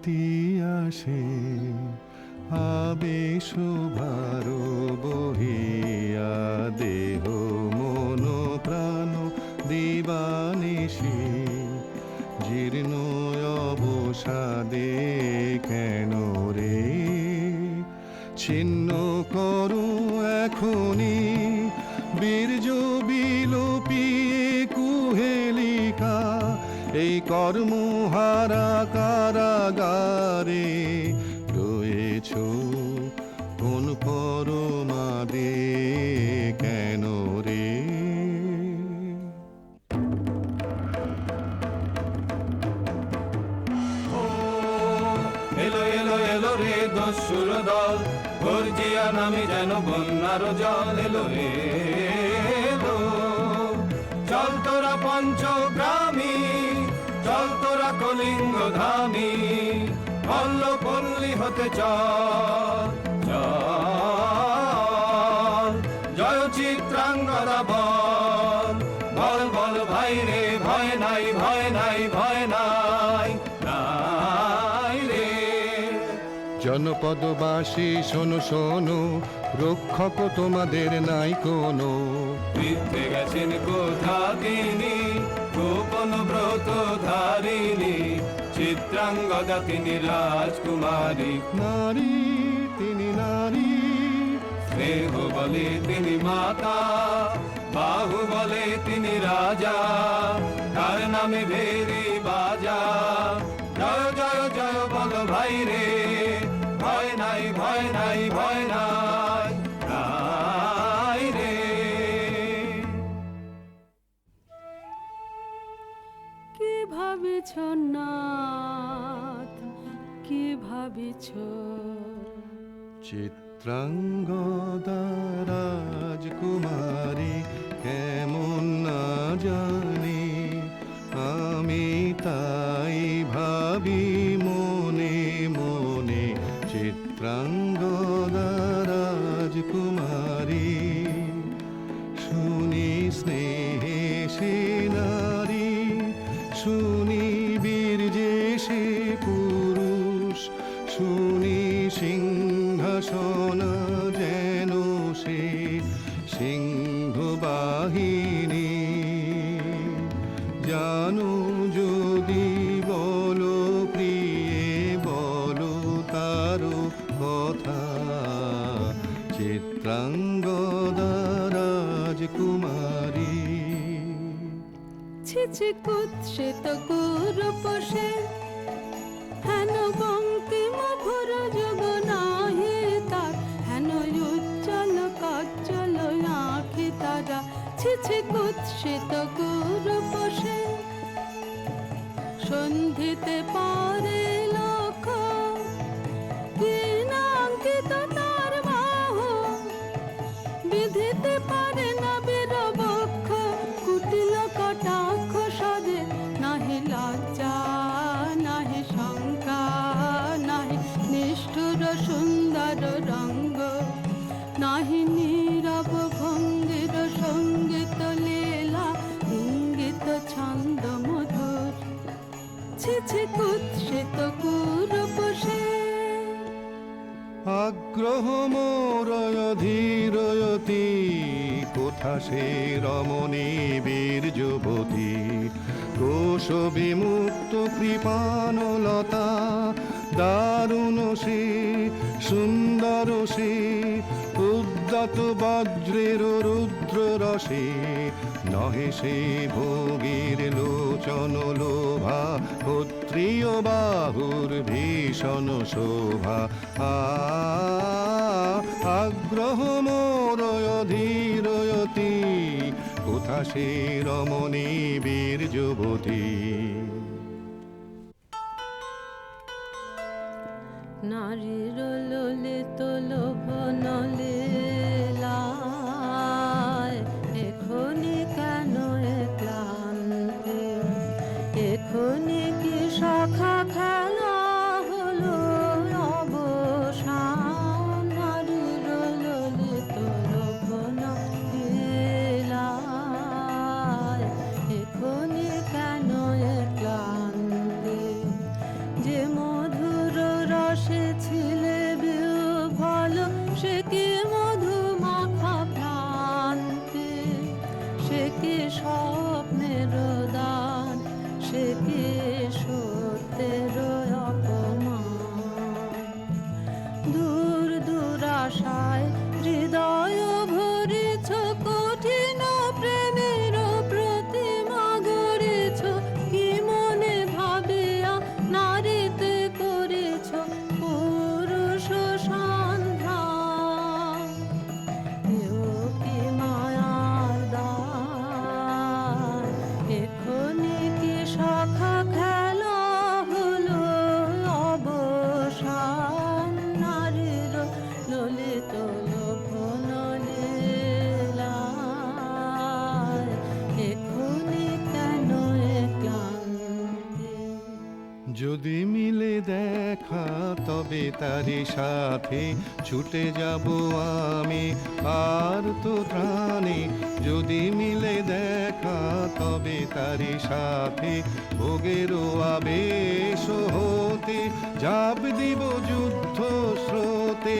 রাতি আসে আবেশ ভারো বহিয়া, দেহ মন প্রাণ দিবানিশি জীর্ণ অবসাদে কেন রে ছিন্ন করো এখনি বীর্য বিলোপিয়ে কুহেলিকা, এই কর্মহারা কারাগারে রয়েছ কোন পরমাদে কেন রে। এলো এলো এলো রে দস্যুর দল, গর্জিয়া নামে যেন বন্যার জল। এলো এলো চল তোরা পঞ্চগ্রামী, চল তোরা কলিঙ্গ ধামী, পল্লী হতে চল চল। জয় চিত্রাঙ্গদা বল বল বল ভাই রে, ভয় নাই ভয় নাই ভয় নাই নাই রে। জনপদবাসী শোনো শোনো, রক্ষক তোমাদের নাই কোনো। বৃদ্ধে গেছেন কোথা তিনি, গোপন ব্রত ধারিণী, চিত্রাঙ্গদা তিনি রাজকুমারী। নারী তিনি নারী, স্নেহ বলে তিনি মাতা, বাহু বলে তিনি রাজা, তার নামে ভেরি বাজা। জয় জয় জয় বল ভাই রে, ভয় নাই ভয় নাই ভয় নাই নাই রে। কি ভাবিছ নাথ, কি ভাবিছ? চিত্রাঙ্গদা রাজকুমারী কেমন না জানি, আমি তাই ভাবি মনে মনে। চিত্রাঙ্গদা রাজকুমারী শুনি স্নেহে সে নারী, শুনি বীর্যে সে পুরুষ, শুনি সিংহাসন যেন সে সিংহ বাহিনী। জানো যদি বলো প্রিয়ে বলো তারও কথা, চিত্রাঙ্গদা রাজকুমারী। ছিছি কুৎসিত কুরূপসে, হেন বঙ্কিম ভুর যুগ নাহি তার, হেন উজ্জ্বল কাজ্জ্বল আঁখি তারা। ছিছি কুৎসিত কুরূপসে, সন্ধিতে পারে লক্ষ, ঘৃণাঙ্কিত তার বাহু, বিধিতে পারে না বীরবক্ষ। কুটিল কটাক্ষ সদে, নাহি লজ্জা নাহি শঙ্কা, নাহি নিষ্ঠুর সুন্দর রঙ্গ, নাহি নীরব ভঙ্গির সঙ্গীত লীলা, ইঙ্গিত ছন্দ মধুর। ছিছি কুৎসিত কুরূপসে। আগ্রহ মোরয় ধীরয়তি, কোথা সে রমণী বীর যুবতী। কোশ বিমুক্ত কৃপানলতা, দারুণ সে সুন্দর সে, উদ্যত বজ্রের রুদ্র রসে। নহে সে ভোগীর লোচন লোভা, ক্ষত্রিয় বাহুর ভীষণ শোভা। আগ্রহ মোরয় ধীরয়তি, কোথা সে রমণী বীর যুবতী। নারীর ললিত লোভন লীলায়, এখনি কেন এ ক্লান্তি? এখনি কি সখা খেলা হলো অবসান? নারীর ললিত লোভন লীলায়, এখনি কেন এ ক্লান্তি? যে মধুর দূর দূর আশায় হৃদয় ভরেছ, কঠিন প্রেমের প্রতিমা গড়েছ, কি মনে ভাবিয়া নারীতে করেছ পুরুষ সন্ধ্যা। এও কি মায়ার দান, এখনি কি সখা খেলা হলো অবসান। নারীর ললিত লোভন লীলায় এখনি কেন এ ক্লান্তি। যদি মিলে দেখা তবে তারি সাথে ছুটে যাব আমি আর তো ত্রাণে। যদি মিলে দেখা তবে তারি সাথে ভোগেরও আবেশ হতে ঝাঁপ দিব যুদ্ধ স্রোতে।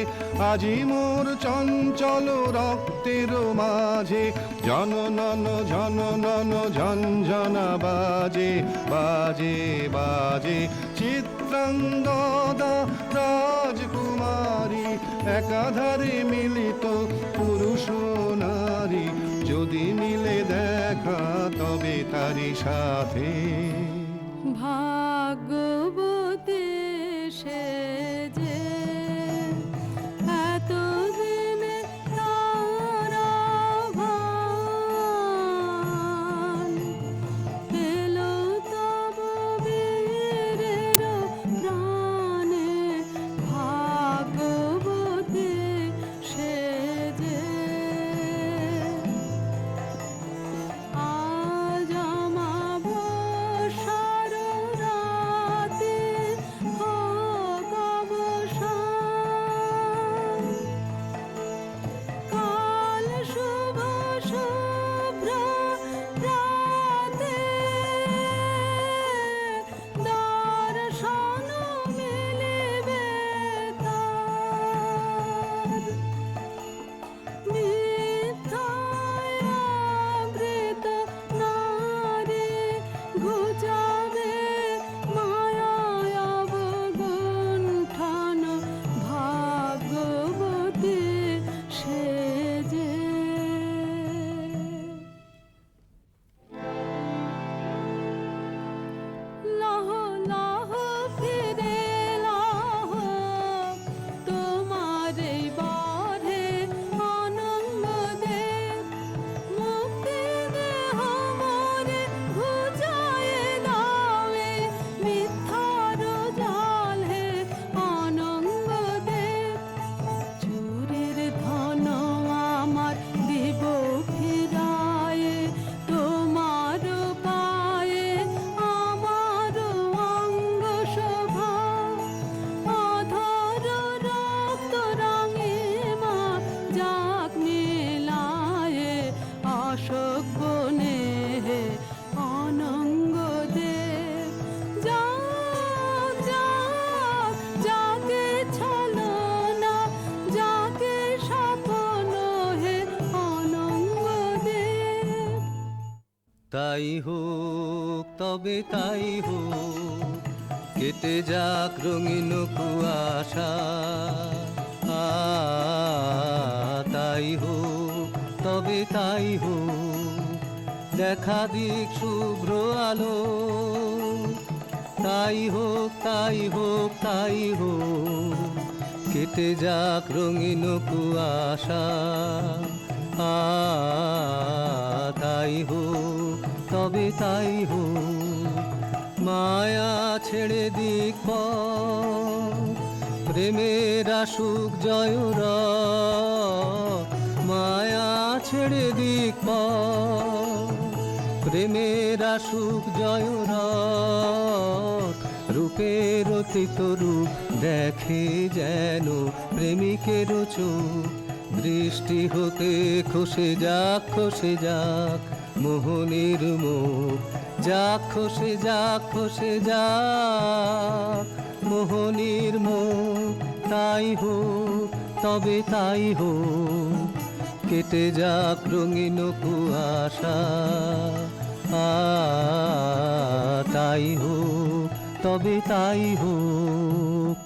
আজি মোর চঞ্চল রক্তের মাঝে জননন ঝননন ঝঞ্ঝনা বাজে বাজে বাজে। চিত্রাঙ্গদা রাজকুমারী একাধারে মিলিত পুরুষ নারী। যদি মিলে দেখা তবে তারি সাথে। ভাগ্যবতী সে যে এতদিনে তার আহ্বান, এলো তব বীরের প্রাণে। ভাগ্যবতী সে যে আজ আমাবস্যার রাতে হোক অবসান। কাল শুভ শুভ্র রাতে দর্শন মিলিবে তার। মিথ্যায় আবৃত নারী ঘুচাবে মায়ায় অবগুণ্ঠন। ভাগ্যবতী সে যে লহ লহ ফিরে লহ তোমার এই বরে আনন্দ দে। মুক্তি দেহ মোরে ঘুচায়ে দাও এ মিথ্যার জাল হে আনন্দ দে। চুরির ধন আমার দিব ফিরায়ে তোমার পায়ে আমার অঙ্গ শোভা। অধর রক্ত রঙে মা যাক মেলায়ে অশোক বনে হে অনঙ্গ দে। যাক যাক যাকে ছলনা যাকে স্বপ্ন হে অনঙ্গ দে। তাই হোক তবে তাই হোক, কেটে যাক রঙিন কুয়াশা। তাই হোক তবে তাই হোক, দেখা দিক শুভ্র আলো। তাই হোক তাই হোক তাই হোক, কেটে যাক রঙিন কুয়াশা। তাই হোক তবে তাই হোক, মায়া ছেড়ে দিক পথ, প্রেমের আসুক জয় রথ। মায়া ছেড়ে দিক পথ, প্রেমের আসুক জয় রথ। রূপের অতীত রূপ দেখে যেন প্রেমিকের চোখ। দৃষ্টি হতে খসে যাক মোহনের মুখ। যাক খসে যাক মোহনের মুখ। তাই হোক তবে তাই হোক, কেটে যাক রঙিন কুয়াশা। তাই হোক তবে তাই হোক।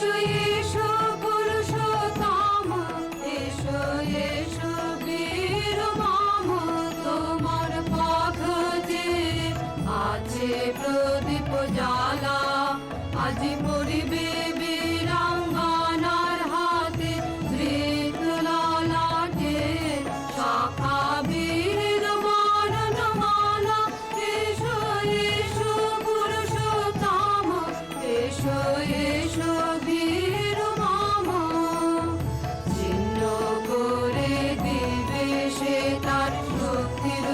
এসো এসো পুরুষোত্তম, এসো এসো বীর মম, তোমার পথ যে আছে প্রদীপ জ্বালা, আজি পড়িবে বীরাঙ্গনার হাতে ধৃত ললাটে শাখা বীর বর্ণমালা। এসো এসো পুরুষোত্তম, এসো এসো বীর মম, ছিন্ন করে দিবে সে তার শক্তির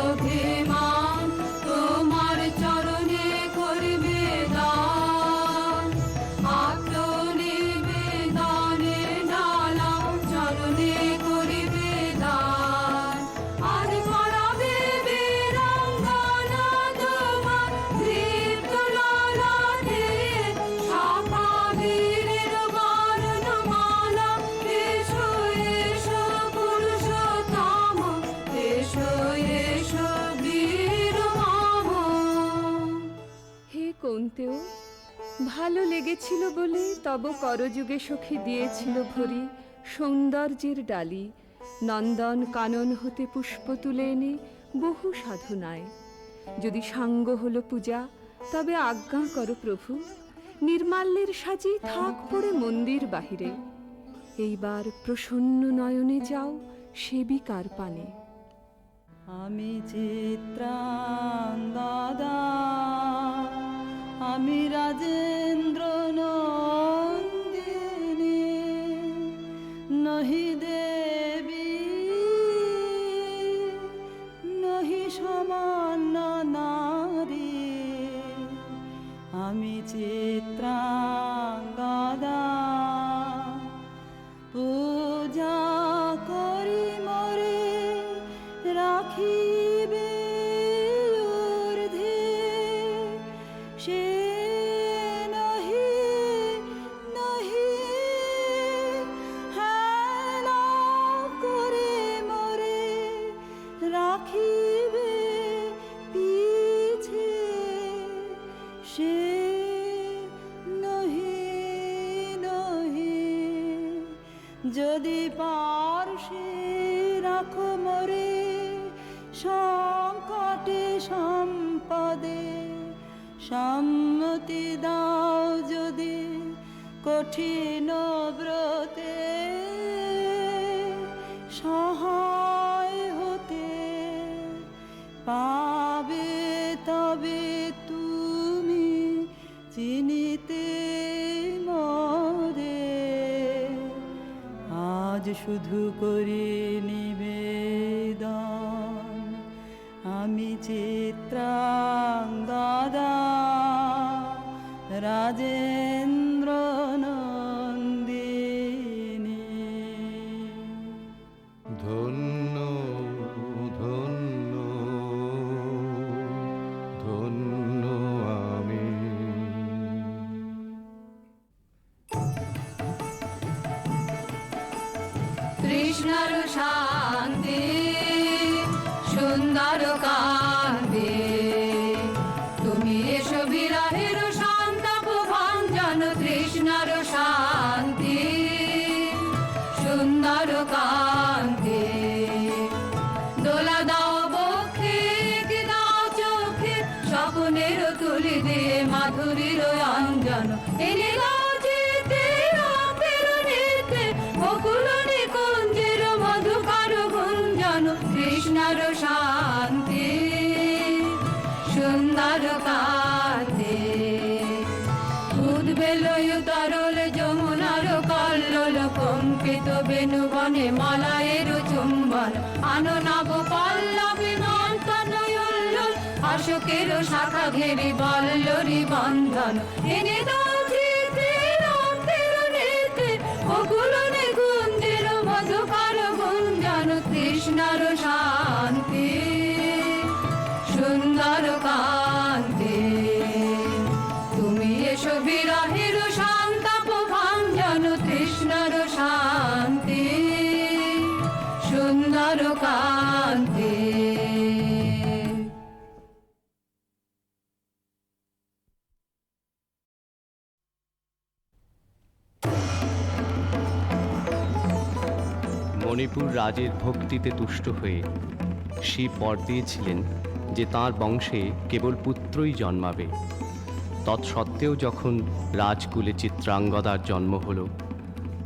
অভিমান, তোমার চরণে করবে দান। আত্মনিবেদনের ডালা চরণে করিবে দান, আজ পড়াবে বীরাঙ্গনা তোমার দীপ্ত ললাটে শাখা বীরের বর্ণমালা। এসো এসো পুরুষোত্তম, এসো এসো বীর মম। হে কৌন্তেয়, ভালো লেগেছিল বলে তব করযুগে সখী দিয়েছিল ভরি সৌন্দর্যের ডালি। নন্দন কানন হতে পুষ্প তুলে এনে বহু সাধনায়। যদি সাঙ্গ হলো পূজা, তবে আজ্ঞা করো প্রভু, নির্মাল্যের সাজি থাক পড়ে মন্দির বাহিরে। এইবার প্রসন্ন নয়নে যাও সেবিকার পানে। আমি চিত্রাঙ্গদা, আমি রাজেন্দ্র নন্দিনী, নহি দেবী নহি সমান্য নারী। আমি চিত্রাঙ্গদা, পূজা করি মরে রাখিবে ঊর্ধ্বে, সে নহি নহি হেলা করে মরে রাখিবে পিছে, সে নহি নহি। যদি পার্শ্বে রাখো মরে সংকটে সম্পদে, সম্মতি দাও যদি কঠিন ব্রতে, সহায় হতে পাবে তবে তুমি চিনিতে মোরে। আজ শুধু করি নিবেদন, আমি চিত্রাঙ্গদা, রাজেন্দ্র নন্দিনী। ধন্য ধন্য ধন্য আমি। কৃষ্ণর শান্তি সুন্দর কান্তি, তুমি এসো বিরহের সন্তাপ ভঞ্জন। কৃষ্ণর শান্তি সুন্দর কান্তি, দোলা দাও বক্ষে কি দাও চোখে, স্বপ্নের তুলি দিয়ে মাধুরীর অঞ্জন। এনে দাও চিতে রাতের নিতে, বকুল নিকুঞ্জের মধুকর গুঞ্জন। কৃষ্ণর শান্তি সুন্দর কান্তি, উদ্বেলয় তরল যমুনার কল্লোল, কম্পিত বেণুবনে মলয়ের চুম্বন। আননাব পল্লবী মন্থন উল্লোল, অশোকের শাখা ঘেরি বল্লরী বন্ধন। এনে দাও চিতে রাতের নিতে, বকুল নিকুঞ্জের মধুকর গুঞ্জন। কৃষ্ণর শান্তি সুন্দর কান্তি, তুমি এসো বিরহের সন্তাপ ভঞ্জন। কৃষ্ণর শান্তি সুন্দর কান্তি। মণিপুর রাজের ভক্তিতে তুষ্ট হয়ে শিব বর দিয়েছিলেন যে তাঁর বংশে কেবল পুত্রই জন্মাবে। তৎসত্ত্বেও যখন রাজকুলে চিত্রাঙ্গদার জন্ম হল,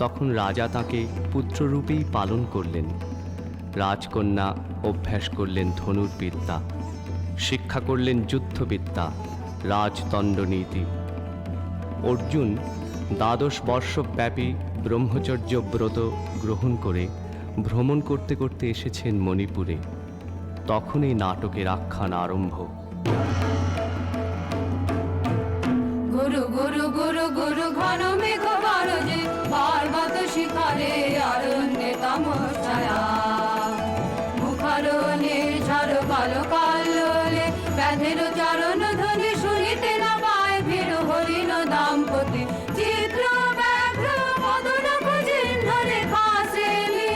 তখন রাজা তাকে পুত্ররূপেই পালন করলেন। রাজকন্যা অভ্যাস করলেন ধনুর্বিদ্যা, শিক্ষা করলেন যুদ্ধবিদ্যা, রাজদণ্ডনীতি। অর্জুন 12 বর্ষব্যাপী ব্রহ্মচর্য ব্রত গ্রহণ করে ভ্রমণ করতে করতে এসেছেন মণিপুরে। তখন এই নাটকের আখ্যান আরম্ভ। গুরু গুরু গুরু গুরু ঘন মেঘ গরজে, পর্বত শিখরে অরণ্যে তমসায়া, মুখারণে ঝড় কালো কাল্লোলে, ব্যাধের চরণ ধ্বনি শুনিতে না পায় ভিড় হরিণ দাম্পতি, চিত্র ব্যাঘ্র মদন কুচিহ্ন রেখা শ্রেণী,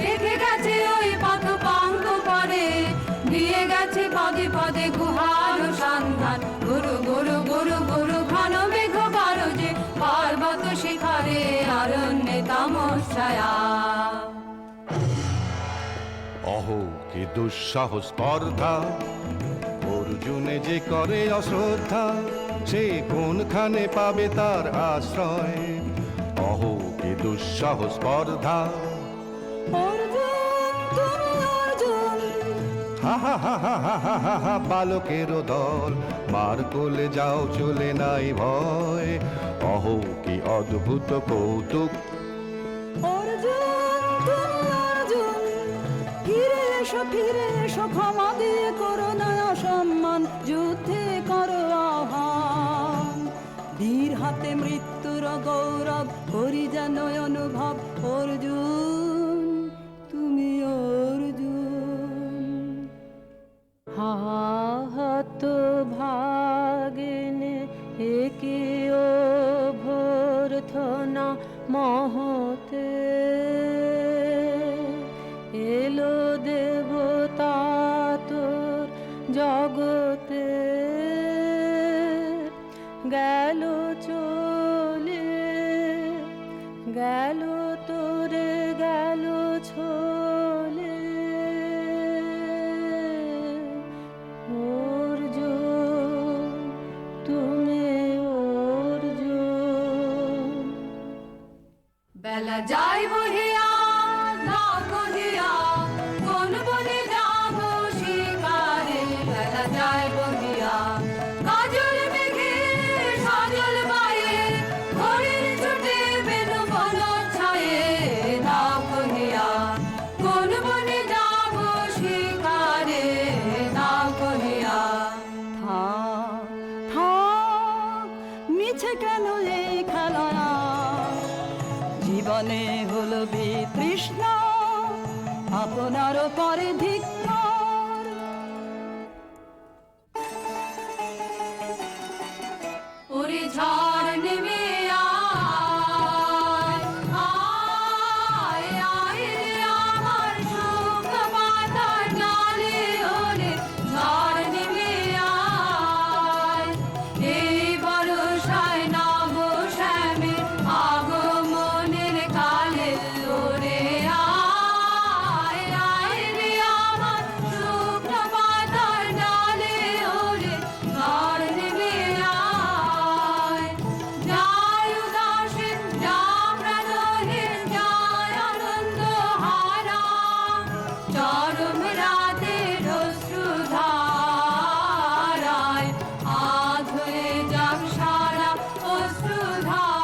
রেখে গেছে ওই পথ পাঙ্ক করে, দিয়ে গেছে পদে পদে গুহার সন্ধান। গুরু গুরু গুরু গুরু ঘন মেঘ গরজে, পর্বত শিখরে অরণ্যে তমসায়া। অহো কি দুঃসাহস স্পর্ধা, অর্জুনে যে করে অশ্রদ্ধা, সে কোনখানে পাবে তার আশ্রয়। অহো কি দুঃসাহস স্পর্ধা, হা হা হা হা হা হা হা হা, বালকের দল মার কোলে যাও চলে নাই ভয়। অহো কি অদ্ভুত কৌতুক, ফিরে এসো ক্ষমা দিয়ে করো না অসম্মান, যুদ্ধে করো আহ্বান। বীর হাতে মৃত্যুর গৌরব করি যেন অনুভব, অর্জুন তুমি অর্জুন। হাত ভাগিনে একিও ভর্থনা মহতে, এলো দেবতা তোর জগতে, গেল চলে গেল তোরে গেল ছোলে, অর্জুন তুমি অর্জুন। বেলা যাই বহিয়া না কহিয়া, কোন বনে যাব শিকারে। বেলা যায় বহিয়া কাজল মেঘে সজল বায়ে, হরিণ ছুটে বেনু বন ছায়ে। না কহিয়া কোন বনে যাব শিকারে, না কহিয়া। থাক থাক মিছে কেন এই খেলা, জীবনে হলো বিতৃষ্ণা আপনার পরে ধিক্কার। ওরে ঝড় নেমে আয়, আয়, আয় রে আমার শুকনো পাতার ডালে। ওরে ঝড় নেমে আয়, এই বর্ষায় নব শ্যামের আগমনের কালে। ওরে আয়, আয় রে আমার শুকনো পাতার ডালে। ওরে ঝড় নেমে আয়, যায় উদাসীন যা প্রাণহীন, যায় আনন্দ হারা, চরম রাতের অশ্রুধারায় আধ হয়ে যাক সারা অশ্রুধারায়।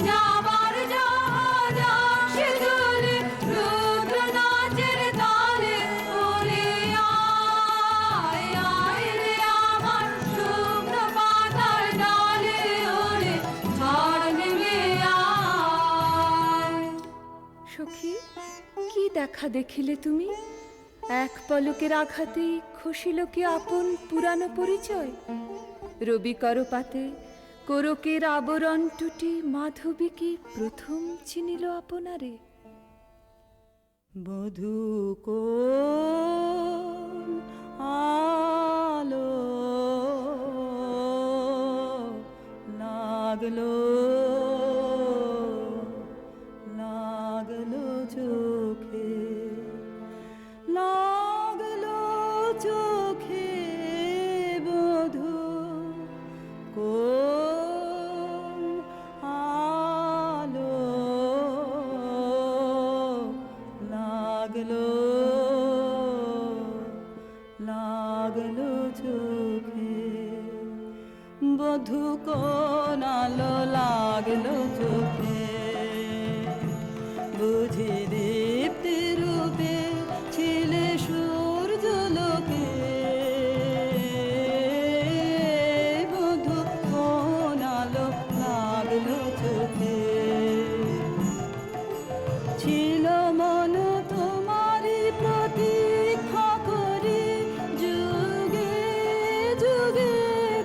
যাবার জাহাজ আসে দুলে, রুদ্র নাচের তালে। ওরে আয়, আয় রে আমার শুকনো পাতার ডালে। ওরে ঝড় নেমে আয়। সখী, কি দেখা দেখিলে তুমি? এক পলকের আঘাতেই খসিল কি আপন পুরানো পরিচয়? রবি করপাতে কোরকের আবরণ টুটি, মাধবী কি প্রথম চিনিল আপনারে? বধূ কোন আলো লাগলো বধূ কোন আলো লাগলো চোখে, বুঝি দীপ্তি রূপে ছিলে সূর্যলোকে। বধূ কোন আলো লাগলো চোখে, ছিল মন তোমারই প্রতীক্ষা করি, যুগে যুগে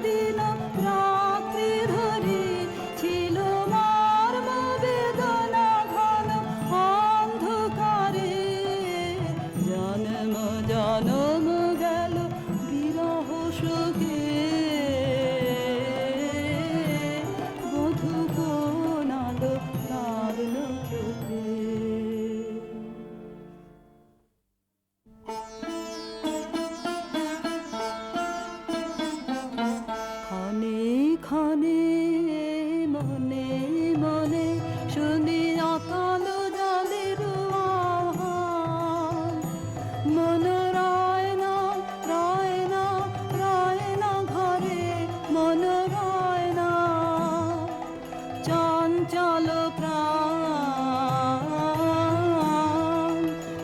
দিন রাত্রি ধরি। ছিল মর্ম বেদনা ঘন অন্ধকারে, জন্ম জন্ম গেল বিরহ সুখে। বধূ কোন আলো লাগলো চোখে। ক্ষণে ক্ষণে মনে মনে শুনি অকাল জলের আহ্বান। মন রয় না রয় না রয় না ঘরে, মন রয় না চঞ্চল প্রাণ।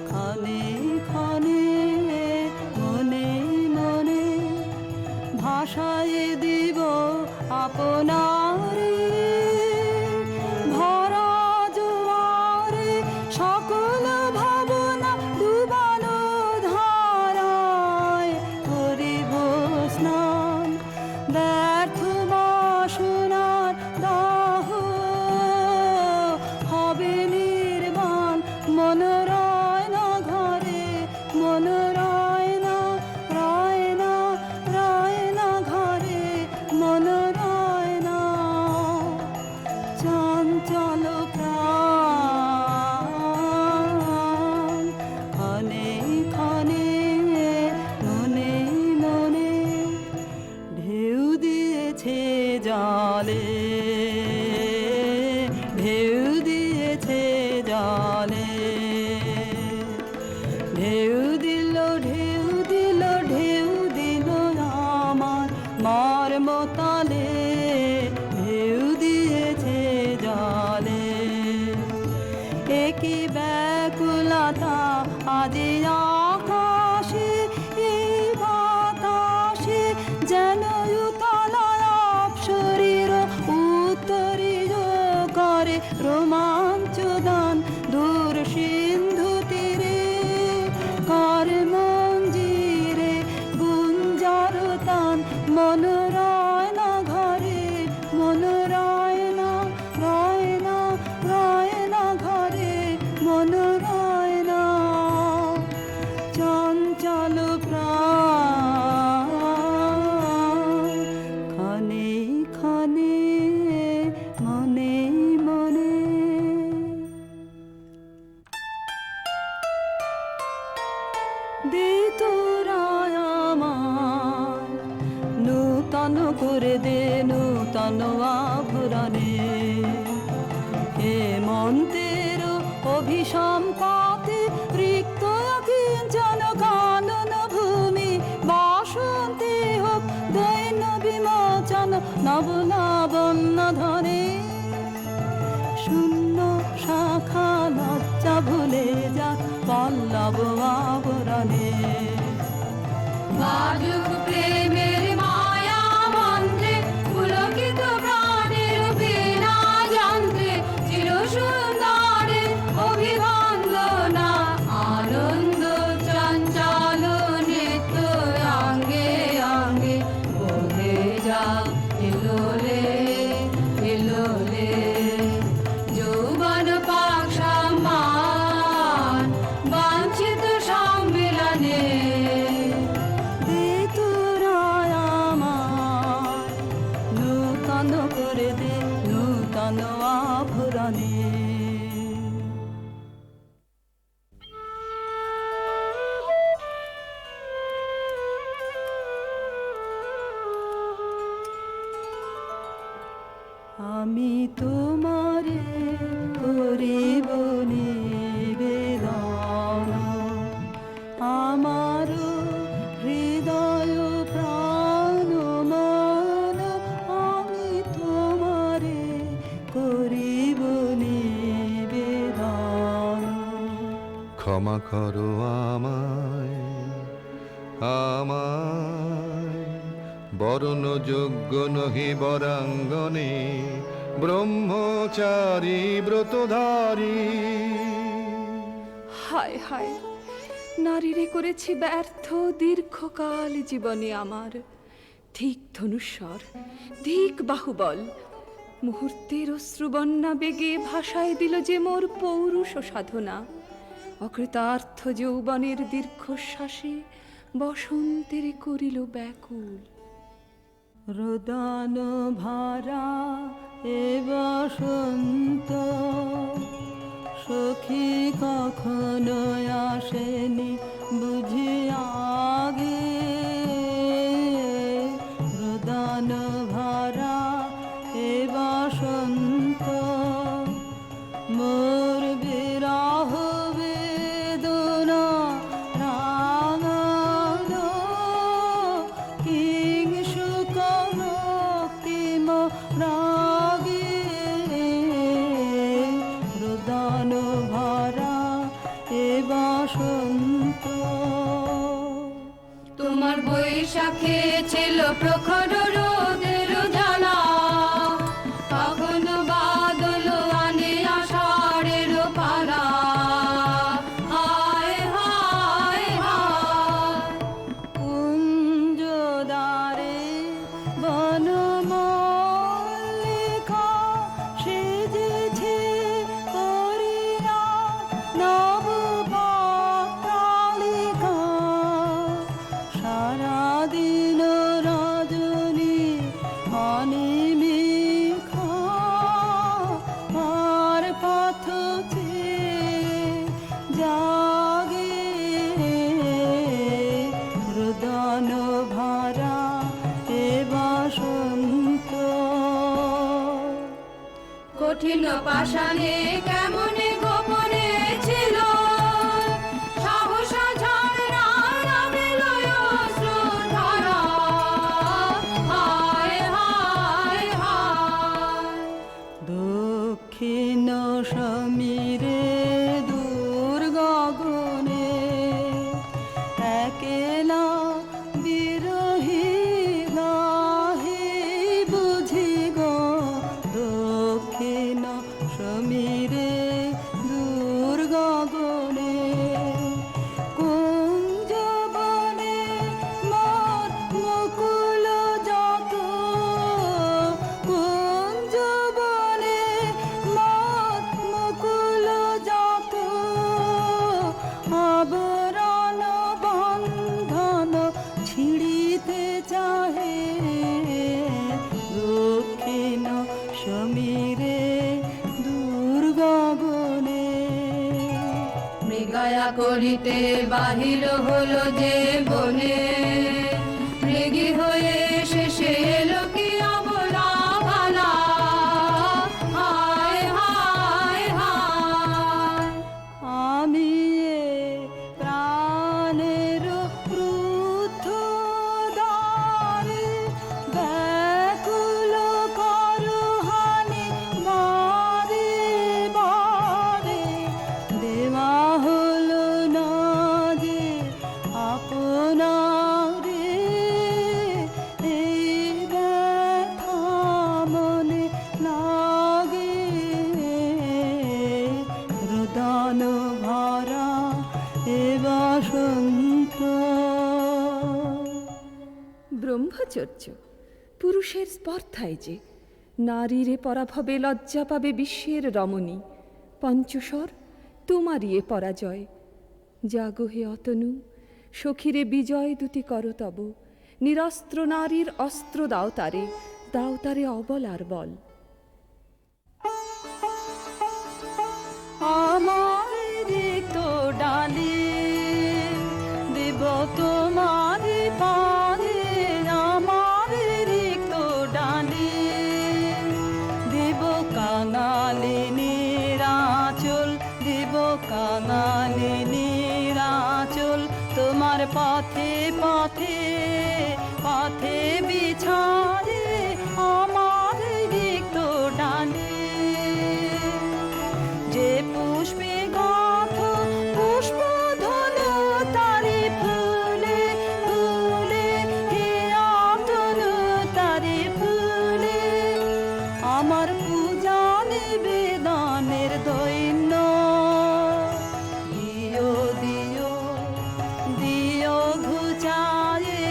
ক্ষণে ক্ষণে মনে মনে ভাষায় দিব আপনারে, ভরা জোয়ারে সকল ভাবনা ডুবানো ধারায় করিব স্নান। ব্যর্থ বাসনার দাহ হবে নির্বাণ। মন রয় না ঘরে, মন রয় না রয় না রয় না ঘরে, মন রয় না চঞ্চল প্রাণ। ক্ষণে ক্ষণে মনে মনে ঢেউ দিয়েছে জলে, ঢেউ দিয়েছে জলে। ঢেউ দিল ঢেউ দিল ঢেউ দিল আমার মর্ম তলে, ঢেউ দিয়েছে জলে। একই ব্যাকুলতা আজি আকাশে, এই বাতাসে যেন উতলাপ শরীর উত্তরীয় করে রোমাঞ্চ দান। দূর সিন্ধু তীরে কর মঞ্জিরে গুঞ্জার তান। মন রয় না ঘরে, মন রয় না রয় না রয় না ঘরে, মন রয় না চঞ্চল প্রাণ। ক্ষণে ক্ষণে মনে মনে দে তোরা আমার নূতন করে দে নূতন আভরণে। হেমন্তের অভিসম্পাতে রিক্ত কিঞ্চন কানন ভূমি, বাসন্তে হোক দৈন্য বিমোচন নব লাবণ্য ধরে। শূন্য শাখা লজ্জা ভুলে যা পল্লব আবরণে। বাজুক প্রেমের মায়া মন্ত্রে, পুলকিত প্রাণের বীণা যন্ত্রে, চির সুন্দরে অভিবন্দনা। আনন্দ চঞ্চল নৃত্য অঙ্গে অঙ্গে বহে যা এলোলে এলোলে। যৌবন পাক সম্মান বাঞ্ছিত সম্মিলনে। দে তোরা আমার নূতন করে দে নূতন আভরণে। আমি তোমারে করিব নিবেদন, আমার হৃদয় প্রাণ মন ক্ষমা করো আমায়, আমায় বরণ যোগ্য নহি বরাঙ্গনে, ব্রহ্মচারী ব্রতধারী। হায় হায়, নারীরে করেছি ব্যর্থ দীর্ঘকাল জীবনে আমার। ধিক ধনুস্বর, ধিক বাহুবল, মুহূর্তের অশ্রুবন্যা বেগে ভাষায় দিল যে মোর পৌরুষ সাধনা। অকৃতার্থ যৌবনের দীর্ঘশ্বাসে বসন্তের করিল ব্যাকুল। রোদন ভরা এ বসন্ত, সখী কখনো আসেনি বুঝি আগে। রোদন ভরা এ বসন্ত, মোর বিরহ বেদনা রাঙালো। কিং সুখ মুক্তিম রাগে, রোদন ভরা এ বসন্ত। তোমার বৈশাখে ছিল প্রখর রোদের জ্বালা, কখনো বাদল আনে আষাঢ়ের পালা। হায় হায় হায়, কুঞ্জদ্বারে বনমল্লিকা সেজেছে করিয়া নবপত্রালিকা। সারাদিন রজনী অনিমিখা, আর পথ চেয়ে জাগে। রোদন ভরা এ বসন্ত। কঠিন পাষাণে কেমনে গোপনে ছিল, সহসা ঝরনা নামিল অশ্রুধারা। হায় হায় হায়, দক্ষিণ সমীরে দূর গগনে, একেলা বিরহী গাহে বুঝি গো। দক্ষিণ সমীরে দূর গগনে, কুঞ্জবনে মোর মুকুল যত। কুঞ্জবনে মোর মুকুল যত, আবরণ বন্ধন ছিঁড়িতে চাহে। দক্ষিণ সমীরে দূর গগনে, মৃগয়া করিতে বাহির হলো যে বনে। মৃগী হয়ে শেষে এলো কি অবলা ভালা। হায় হায় হায়, আমি এ প্রাণের ক্রুদ্ধ দ্বারে ব্যাকুল করহানি বারে বারে। দেওয়া হলো না যে আপনারে, এই ব্যথা মনে লাগে। রোদন ভরা এ বসন্ত। ব্রহ্মচর্য পুরুষের স্পর্ধায় যে, নারীরে পরাভবে লজ্জা পাবে বিশ্বের রমণী। পঞ্চস্বর তোমারই এ পরাজয়। জাগো হে অতনু, সখীরে বিজয় দুটি করো তব। নিরস্ত্র নারীর অস্ত্র দাও তারে, দাও তারে অবলার বল। আমার রিক্ত ডালি দেব তোমার পারে। আমার রিক্ত ডালি দেব কাঙালিনীর আঁচল। দেব কাঙালিনীর আঁচল, তোমার পথে পথে পথে বিছায়ে। আমার রিক্ত আমার পূজা নিবেদনের দৈন্য দিও দিও দিও ঘুচায়ে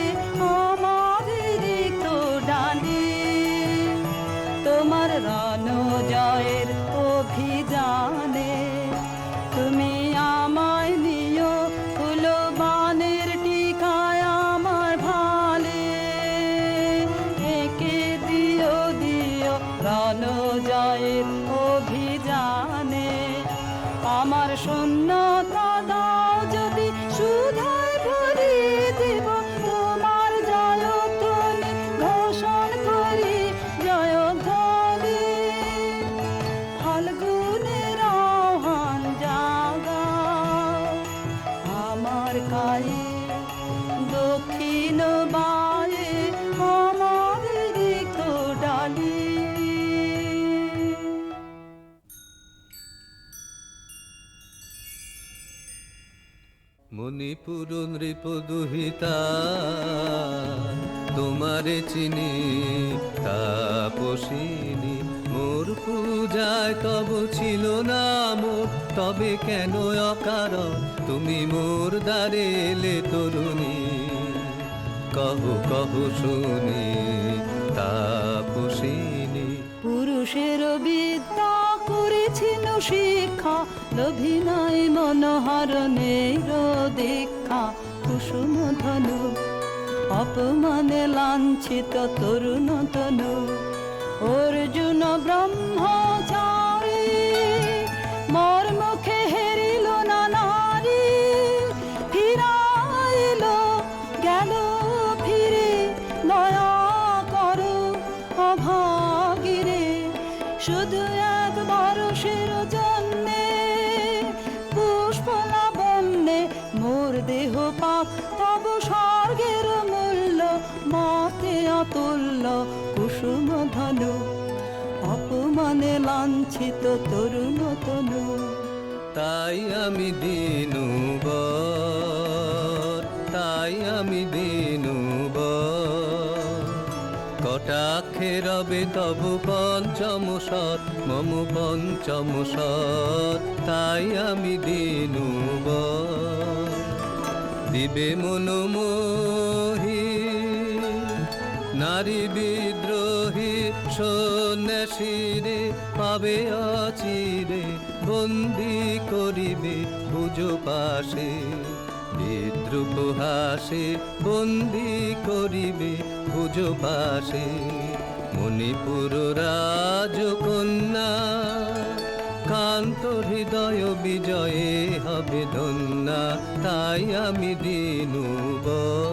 আমার রিক্ত ডালি তোমার রণ জয়ের অভিযানে তুমি আমায় নিও ফুলবানের টিকায় আমার ভালে একে দিও দিও রণ জয়ের অভিযানে আমার শূন্যতা দাও যদি সুধায় ভরিয়ে দেব তোমার জয়ধ্বনি ঘোষণ করি জয়ধ্বনি ফাল্গুনের আহ্বান জাগাও আমার গায়ে দক্ষিণ বায়ে আমার রিক্ত ডালি মণিপুর নৃপদুহিতা তোমারে চিনি তাপসিনী মোর পূজায় তব ছিল না মোর তবে কেন অকারণ তুমি মোর দ্বারে এলে তরুণী কহ কহ শুনি তাপসিনী পুরুষের বিদ্যা করেছিল শিক্ষা লভিনাই মনোহরণের দীক্ষা কুসুম ধনু অপমানে লাঞ্ছিত তরুণ তনু অর্জুন ব্রহ্মচারী মোর মুখে হেরিল না নারী ফিরাইল গেল ফিরে দয়া করো অভাগিরে শুধু একবার শির জন্যে পুষ্পলাবণ্যে মোর দেহ পাপ তব স্বর্গের মূল্য মতে অতুল্য কুসুম ধনু অপমানে লাঞ্ছিত তরুণ তনু তাই আমি দিনুবর তাই আমি দিনুবর কটাক্ষে রবে তব পঞ্চম সৎ মম পঞ্চম সৎ তাই আমি দিনুবর দিবে মনোমোহী নারী বিদ্রোহী সন্ন্যাসীরে পাবে অচিরে বন্দি করিবে পুজো পাশে বিদ্রুপ হাসে বন্দি করিবে পুজো পাশে মণিপুর রাজকন্যা কান্ত হৃদয় বিজয়ে হবে ধন্যা তাই আমি দিনুবর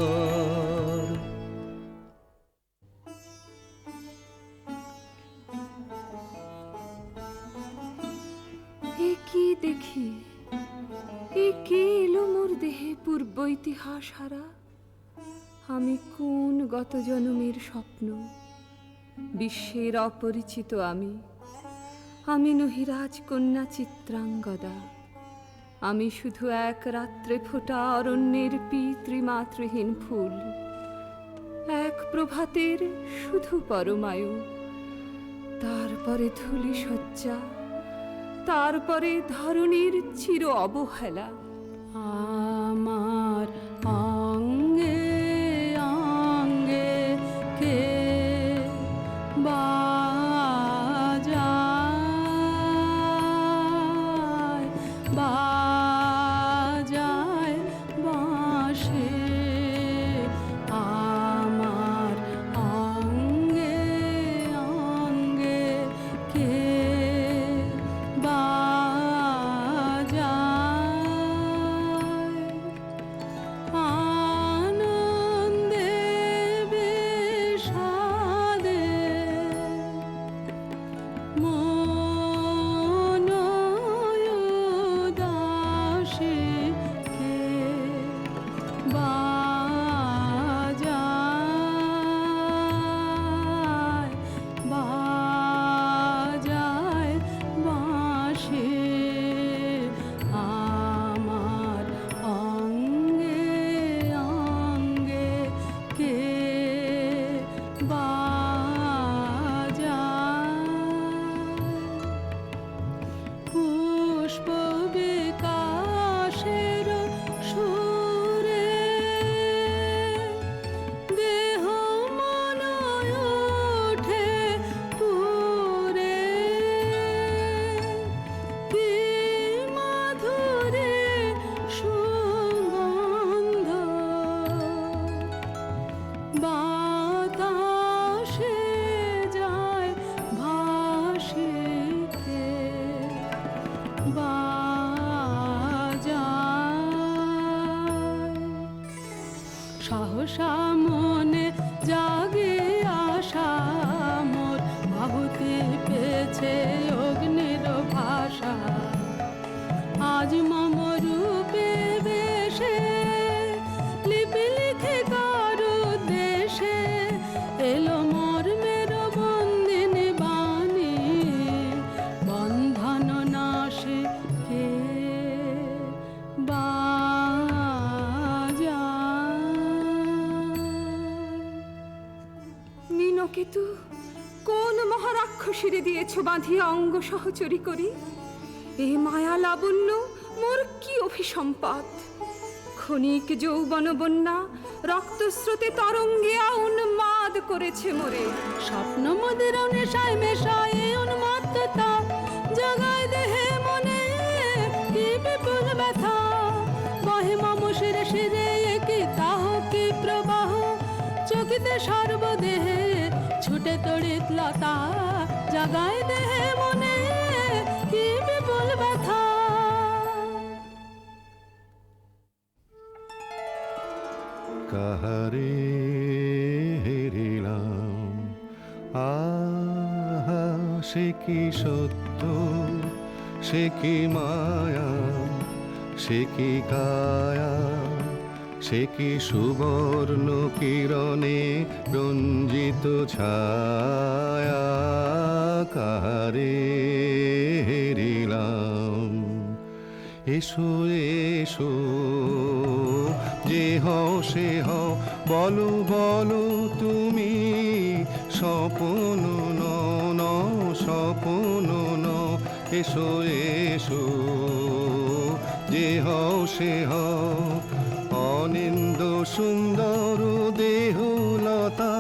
এ কি দেখি এ কে এলো মোর দেহে পূর্ব ইতিহাস হারা আমি কোন গত জন্মের স্বপ্ন বিশ্বের অপরিচিত আমি নহি রাজকন্যা চিত্রাঙ্গদা আমি শুধু এক রাত্রে ফোটা অরণ্যের পিতৃমাতৃহীন ফুল এক প্রভাতের শুধু পরমায়ু তারপরে ধূলি শয্যা তারপরে ধরণীর চির অবহেলা আমার অঙ্গে অঙ্গে কে বাজায় বাজায় বাঁশি আমার অঙ্গে অঙ্গে কে বাজায় সহসা মনে জাগে আশা মোর বাহুতে পেয়েছে অগ্নির ভাষা আজ মম রূপে বেশে লিপি লিখে কারু দেশে এলো মোর মেরো বন্দিনী বাণী বন্ধন নাশে কে মীনকেতু কোন মহারাক্ষসীরে দিয়েছ বাঁধিয়া অঙ্গ সহচরী করি এ মায়া লাবণ্য মোর কি অভিসম্পাত ক্ষণিক যৌবন বন্যা রক্তস্রোতে তরঙ্গে উন্মাদ করেছে মোরে স্বপ্ন মদের নেশায় মেশায় উন্মত্ততা জাগায় দেহে মনে কি বিপুল ব্যথা বহে মম শিরে শিরে কি তাহ কি প্রবাহ চকিতে সর্বদেহে ছুটে তড়িৎ লতা জাগায় দেহে মনে কি বিপুল ব্যথা কাহারে হেরিলাম আহা সে কি সত্য সে কি মায়া সে কি কায়া সে কি সুবর্ণ কিরণে রঞ্জিত ছায়া কাহারে হেরিলাম এসো এসো যে হও সে হও বলো বলো তুমি স্বপন ন স্বপন ন এসো এসো যে হও সে হও অনিন্দ সুন্দর দেহলতা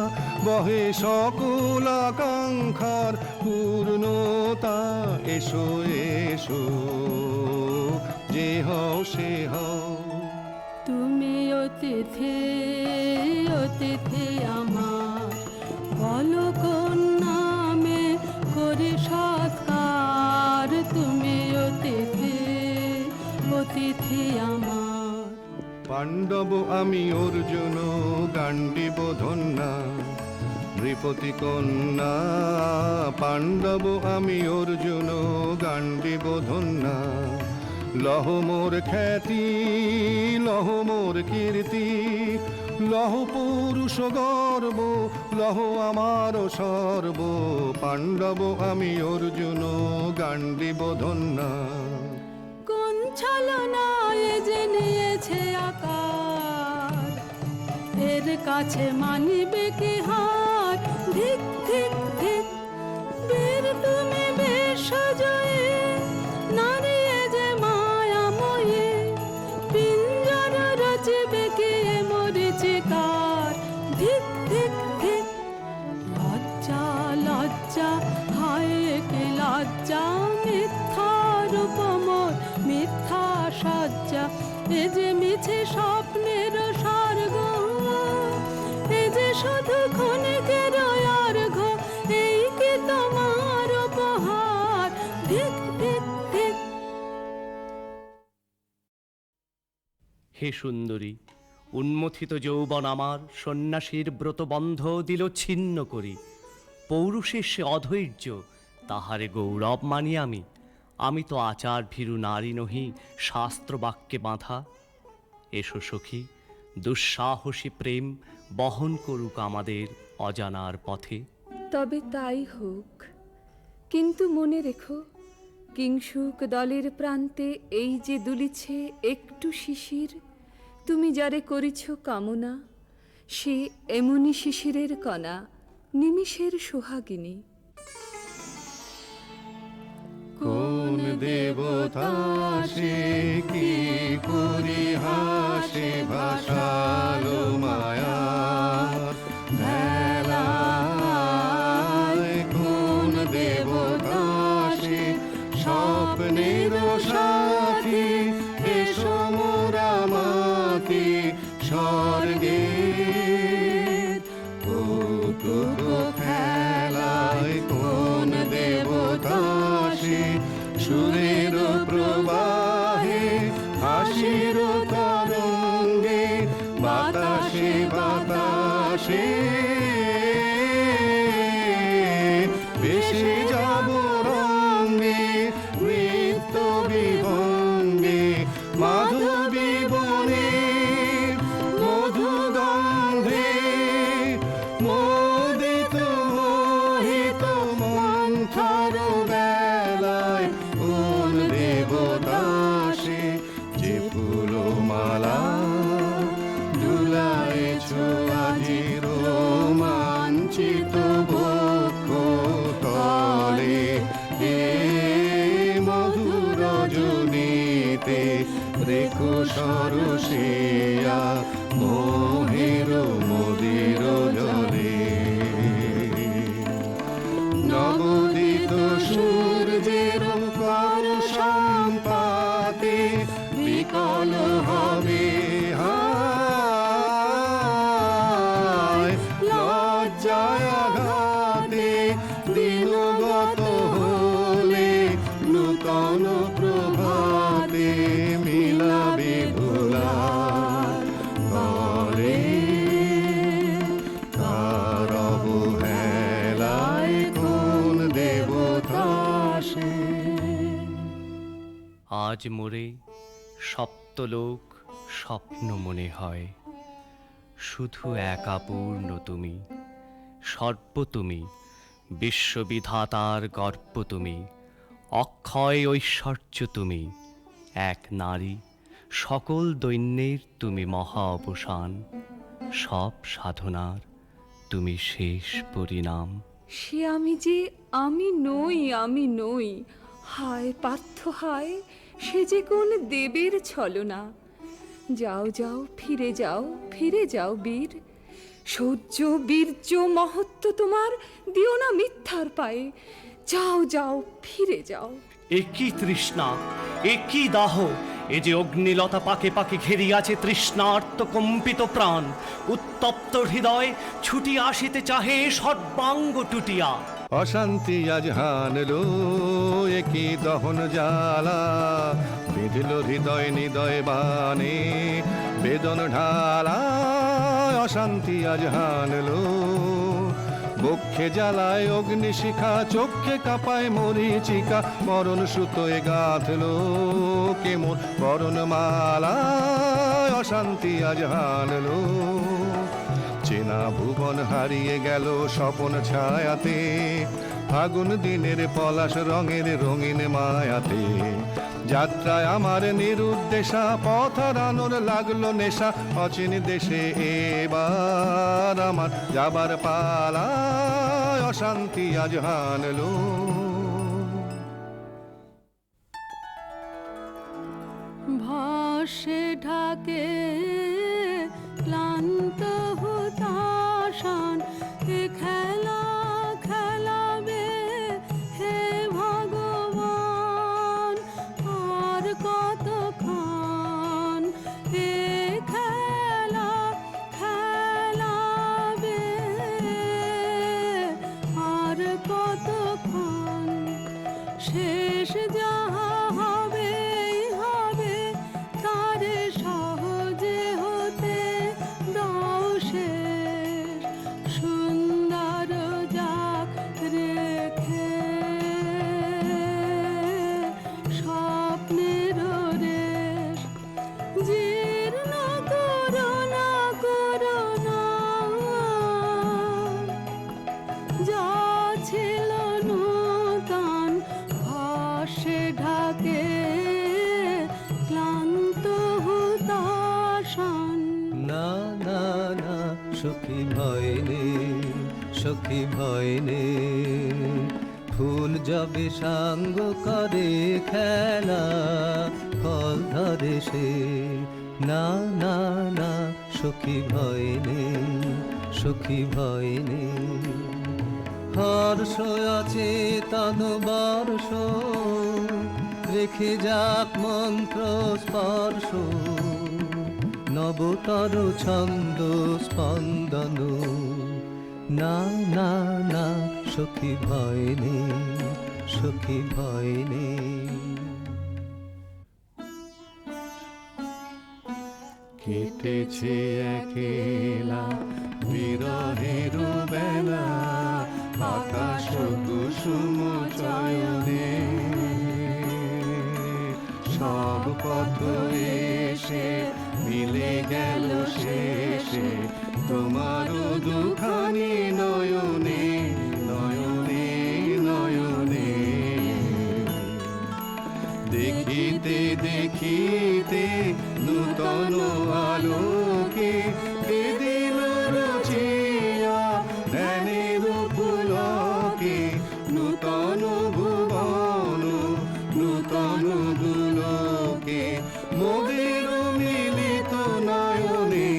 বহে সকল আকাঙ্ক্ষার পূর্ণতা এসো এসো যে হও সে হও তুমি অতিথি অতিথি আমার বলো কোন নামে করি সৎকার তুমি অতিথি অতিথি আমার পাণ্ডব আমি অর্জুন গান্ডীব ধন্যা নৃপতি কন্যা পাণ্ডব আমি অর্জুন গান্ডীব ধন্যা লহ মোর খ্যাতি লহ মোর কীর্তি লহ পুরুষ গর্ব লহ আমার সর্ব পাণ্ডব আমি অর্জুন গান্ডীব ধন্যা কোন ছলনায় যে নিয়েছে আকার এর কাছে মানিবে কি হার ধিক ধিক ধিক বীর তুমি বিশ্বজয়ী নারী যে মায়াময়ী পিঞ্জর রচিবে কি মরিচিকার ধিক ধিক ধিক লজ্জা লজ্জা হায় কি লজ্জা মিথ্যা রূপমোর মিথ্যা সজ্জা এ যে মিছে স্বপ্নের স্বর্গ এ যে শুধু ক্ষণিকের অর্ঘ এই কি তোমার উপহার ধিক ধিক ধিক হে সুন্দরী উন্মথিত যৌবন আমার সন্ন্যাসীর ব্রতবন্ধ দিল ছিন্ন করি পৌরুষের সে অধৈর্য তাহারে গৌরব মানি আমি তো আচার ভীরু নারী নহি শাস্ত্র বাক্যে বাঁধা এসো সখী দুঃসাহসী প্রেম বহন করুক আমাদের অজানার পথে তবে তাই হোক কিন্তু মনে রেখো কিংসুক দলের প্রান্তে এই যে দুলিছে একটু শিশির তুমি যারে করিছ কামনা সে এমনি শিশিরের কণা নিমিষের সোহাগিনী কোন দেবতা সে কি করি হাসে ভাসালো মায়া ভেলায় কোন দেবতা সে স্বপ্নের সাথী এসো মোরা মাতি স্বর্গে কৌতুক খেলায় কোন দেবতা সে সুরের প্রবাহে হাসির তরঙ্গে বাতাসে ভেসে যাব রঙ্গে নৃত্য বিভঙ্গে মাধবী বনে মধুগন্ধে মোদিত মোহিত মন্থর বেলায় কোন দেবতা সে যে ফুলমালা দুলাইছ আজি রোমাঞ্চিত বক্ষ তলে হে মধুর রজনীতে রেখো সরসিয়া মোহের মদির জলে নবদিত সূর্যের কর সম্পাতে বিকল হবে হায় লজ্জায় আঘাতে দিনগত হলে নূতন প্রভাতে মিলাবে ভোলার তলে কার অবহেলায় কোন দেবতা সে আজ মোরে সপ্তলোক স্বপ্ন মনে হয়, শুধু একা পূর্ণ তুমি, সর্ব তুমি, বিশ্ববিধাতার গর্ব তুমি, অক্ষয় ঐশ্বর্য তুমি, এক নারী, সকল দৈন্যের তুমি মহা অবসান, সব সাধনার তুমি শেষ পরিণাম। সে আমি যে আমি নই, হায় পার্থ হায়, সে যে কোন দেবের ছলনা। যাও যাও ফিরে যাও বীর, শৌর্য বীর্য মহত্ব তোমার দিও না মিথ্যার পায়ে। যাও যাও ফিরে যাও। একই তৃষ্ণা, একই দাহ, এ যে অগ্নিলতা পাকে পাকে ঘেরিয়াছে তৃষ্ণার্ত কম্পিত প্রাণ, উত্তপ্ত হৃদয় ছুটি আসিতে চাহে সর্বাঙ্গ টুটিয়া। অশান্তি আজ হানলো একই দহন জ্বালা বিঁধল হৃদয় নিদয় বানে বেদন ঢালা। অশান্তি আজ হানলো বক্ষে জ্বালায় অগ্নিশিখা চোখে কাঁপায় মরিচিকা মরণ সুতোয় গাঁথলো কেমন বরণ মালা। অশান্তি আজ হানলো চেনা ভুবন হারিয়ে গেল স্বপন ছায়াতে ফাগুন দিনের পলাশ রঙের রঙিন মায়াতে। যাত্রায় আমার নিরুদ্দেশা পথ হারানোর লাগলো নেশা অচিন দেশে এবার আমার যাবার পালা। অশান্তি আজ হানলো ভাসে ঢাকে ক্লান্ত হতাশান এ খেলা খেলাবে হে ভগবান আর কতক্ষণ এ খেলা খেলাবে আর কতক্ষণ শেষ যাহা হবে হবে তারে সহজে হতে দাও শেষ সুন্দর যাক রেখে স্বপ্নের রেশ জীর্ণ করোনা করোনা যা ছিল নূতন ভাসে ঢাকে ক্লান্ত হতাশান। না না না সখী ভয় নেই, সখী ভয় নেই, ফুল যবে সাঙ্গ করে খেলা ফল ধরে সে। না না না সখী ভয় নেই, সখী ভয় নেই, হর্ষ আছে তন বর্ষ রেখে যাক মন্ত্র স্পর্শ নবতর ছন্দ স্পন্দন। না না না সখী ভয় নেই, সখী ভয় নেই। কেটেছে একলা বিরহের বেলা আকাশ কুসুম চয়নে সব পথ এসে মিলে গেল শেষে তোমার দুখানি নয়নে নয়নে নয়নে দেখিতে দেখিতে নূতন আলোকে দিল রুচিয়া ধ্যানের পুলকে নূতন ভুবন নূতন দুলোকে মোদের মিলিত নয়নে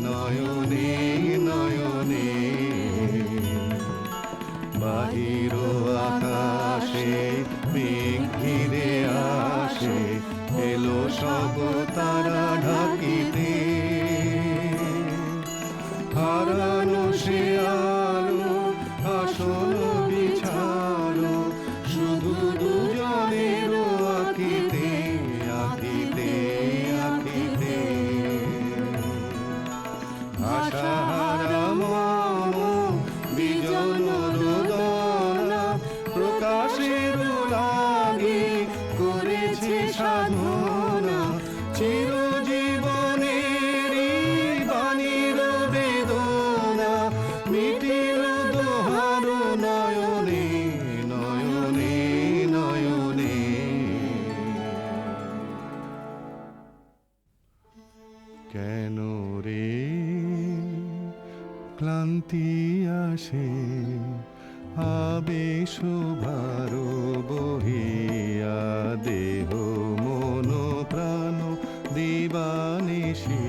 নয়নে নয়নে বাহির আকাশে মেঘ ঘিরে আসে এলো সব তারা ঢাকিতে হারানো সে আলো আসন বিছালো শুধু দুজনের আঁকিতে আঁকিতে আঁকিতে আশাহারা মন বিজন রোদনা প্রকাশের লাগি করেছে সাধনা চিরজীবনের বাণীর বেদনা মিটিল দোহার নয়নে নয়নে নয়নে কেন রে ক্লান্তি আসে আবেশ ভার বহিয়া দেহ মন প্রাণ দিবানিশি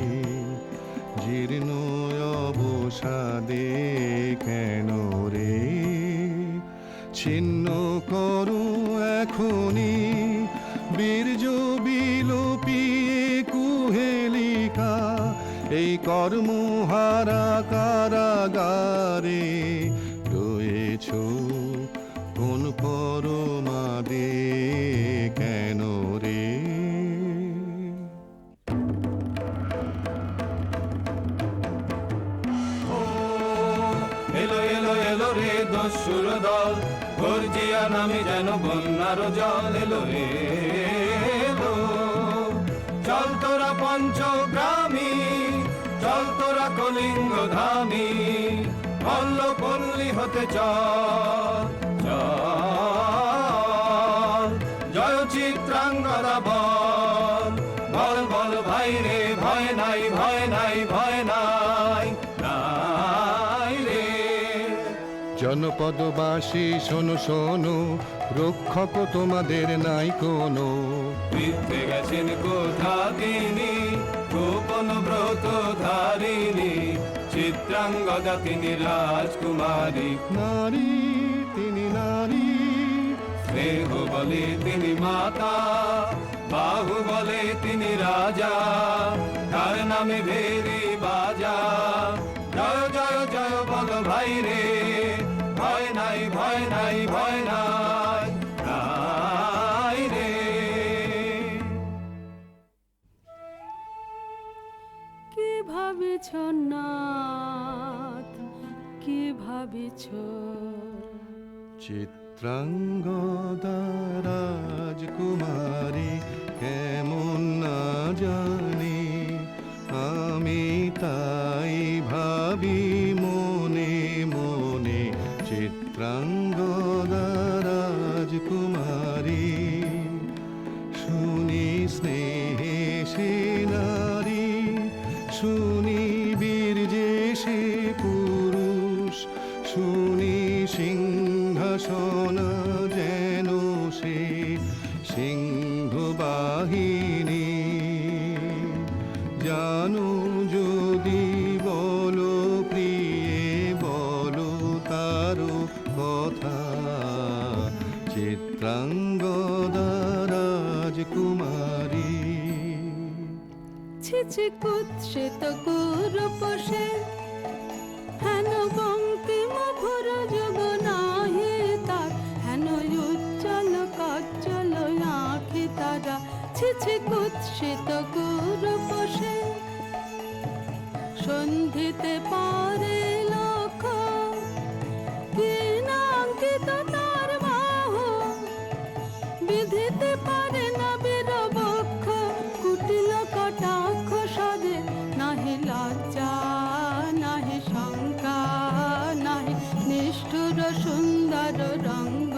জীর্ণ অবসাদে কেন রে ছিন্ন করো এখনি বীর্য বিলোপিয়ে কুহেলিকা এই কর্মহারা কারাগারে রয়েছ কোন পরমাদে কেন রে এলো এলো এলো রে দস্যুর দল গর্জিয়া নামে যেন বন্যার জল এলো রে এলো চল তোরা পঞ্চগ্রামী চল তোরা কলিঙ্গ ধামী পল্ল পল্লী হতে চল চল জয় চিত্রাঙ্গদা বল বল বল ভাই রে ভয় নাই ভয় নাই ভয় নাই নাই রে জনপদবাসী শোনো শোনো রক্ষক তোমাদের নাই কোনো বৃদ্ধে গেছেন কোথা তিনি গোপন ব্রত ধারিণী চিত্রাঙ্গদা তিনি রাজকুমারী নারী তিনি নারী স্নেহ বলে তিনি মাতা বাহু বলে তিনি রাজা তার নামে ভেরি বাজা জয় জয় জয় বল ভাই রে ভয় নাই ভয় নাই ভয় নাই নাই রে কি ভাবেছ নাথ কি ভাবেছ চিত্রাঙ্গদা রাজকুমারী কেমন না জানি আমি তাই ভাবি মনে মনে চিত্রাঙ্গদা রাজকুমারী শুনি স্নেহে সে নারী শুনি বীর্যে সে পুরুষ শুনি সিংহাসন যেন সে সিংহ বাহিনী জানো যদি বলো প্রিয়ে বলো তার কথা চিত্রাঙ্গদা রাজকুমারী ছিছি কুৎসিত কুরূপসে হেন বঙ্কিম ভুর যোগ নাহি তার হেন উজ্জ্বল কাজ্জ্বল আঁখি তারা ছিছি কুৎসিত কুরূপসে সন্ধিতে পারে লক্ষ কি না বুঝিতে পারে না বীরবক্ষ কুটিল কটাক্ষ সদে নাহি লজ্জা নাহি শঙ্কা নাহি নিষ্ঠুর সুন্দর রঙ্গ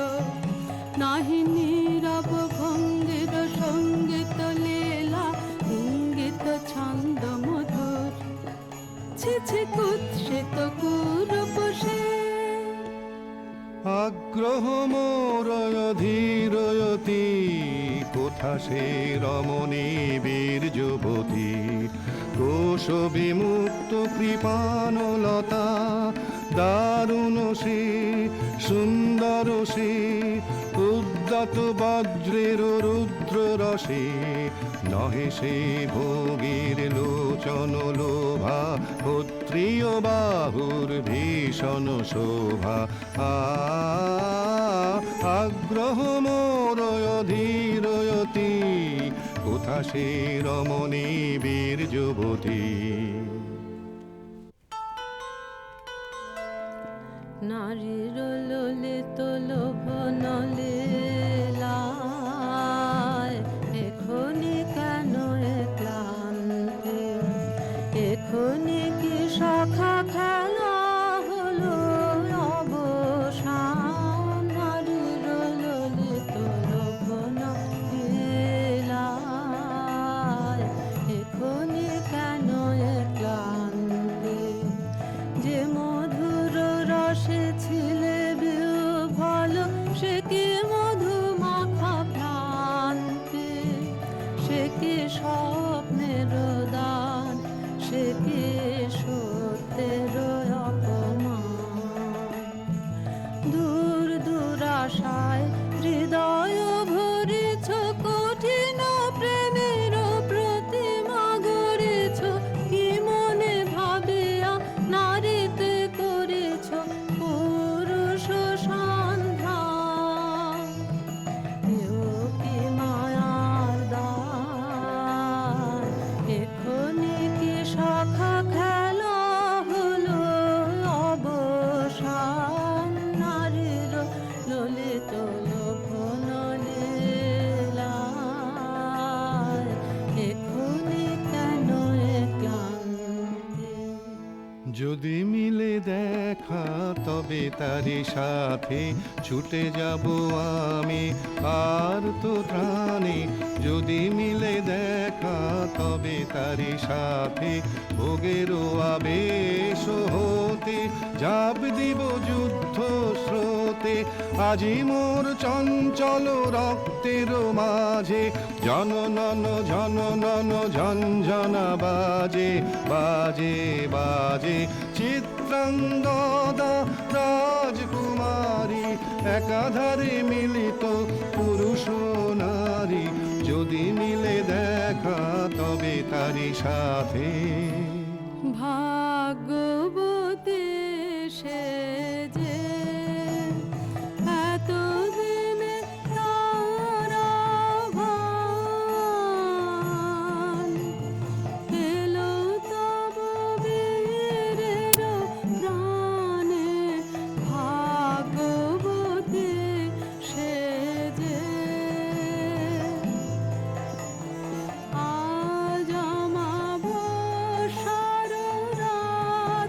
নাহি নীরব ভঙ্গির সঙ্গীত লীলা ইঙ্গিত ছন্দ মধুর ছি ছি কুৎসিত কুরূপ সে আগ্রহ মোরয় ধীরয়তি কোথা সে রমণী বীর যুবতী কোশ বিমুক্ত কৃপানলতা দারুণ সে সুন্দর সে উদ্যত বজ্রের রুদ্র রসে নহে সে ভোগীর লোচন লোভা ক্ষত্রিয় বাহুর ভীষণ শোভা আগ্রহ মোরয় ধীরয়তি কোথা সে রমণী বীর যুবতী নারীর ললিত লোভন লীলায় এখনি কেন ক্লান্তি এখনি কি সখা খেলা হলো অবসান নারীর ললিত লোভন লীলায় এখনি কেন ক্লান্তি যে মধুর রসে ছিলে বিহ্বল সে কি মধু মাখা ভ্রান্তি সে কি স্বপ্নের দান সে কি সত্যের অপমান দূর দুরাশায় হৃদয় ভরিছ কঠিন প্রেমের প্রতিমা গড়েছ কি মনে ভাবিয়া নারীতে করেছ পুরুষ সন্ধ্যা এও কি মায়ার দান এখনি কি সখা খেলা হলো অবসান নারীর ললিত লোভন লীলায় এখনি কেন ক্লান্তি যদি মিলে দেখা তবে তারি সাথে ছুটে যাব আমি আর তো ত্রাণে যদি মিলে দেখা তবে তারি সাথে ভোগেরও আবেশ হতে যাব দিব যুদ্ধ স্রোতে আজি মোর চঞ্চল রক্তের মাঝে জননন ঝননন ঝঞ্ঝনা বাজে বাজে বাজে চিত্রাঙ্গদা রাজকুমারী একাধারে মিলিত পুরুষ নারী যদি মিলে দেখা তবে তারি সাথে ভাগ্যবতী সে যে এতদিনে তার আহ্বান এলো তব বীরের প্রাণে ভাগ্যবতী সে যে আজ আমাবস্যার রাত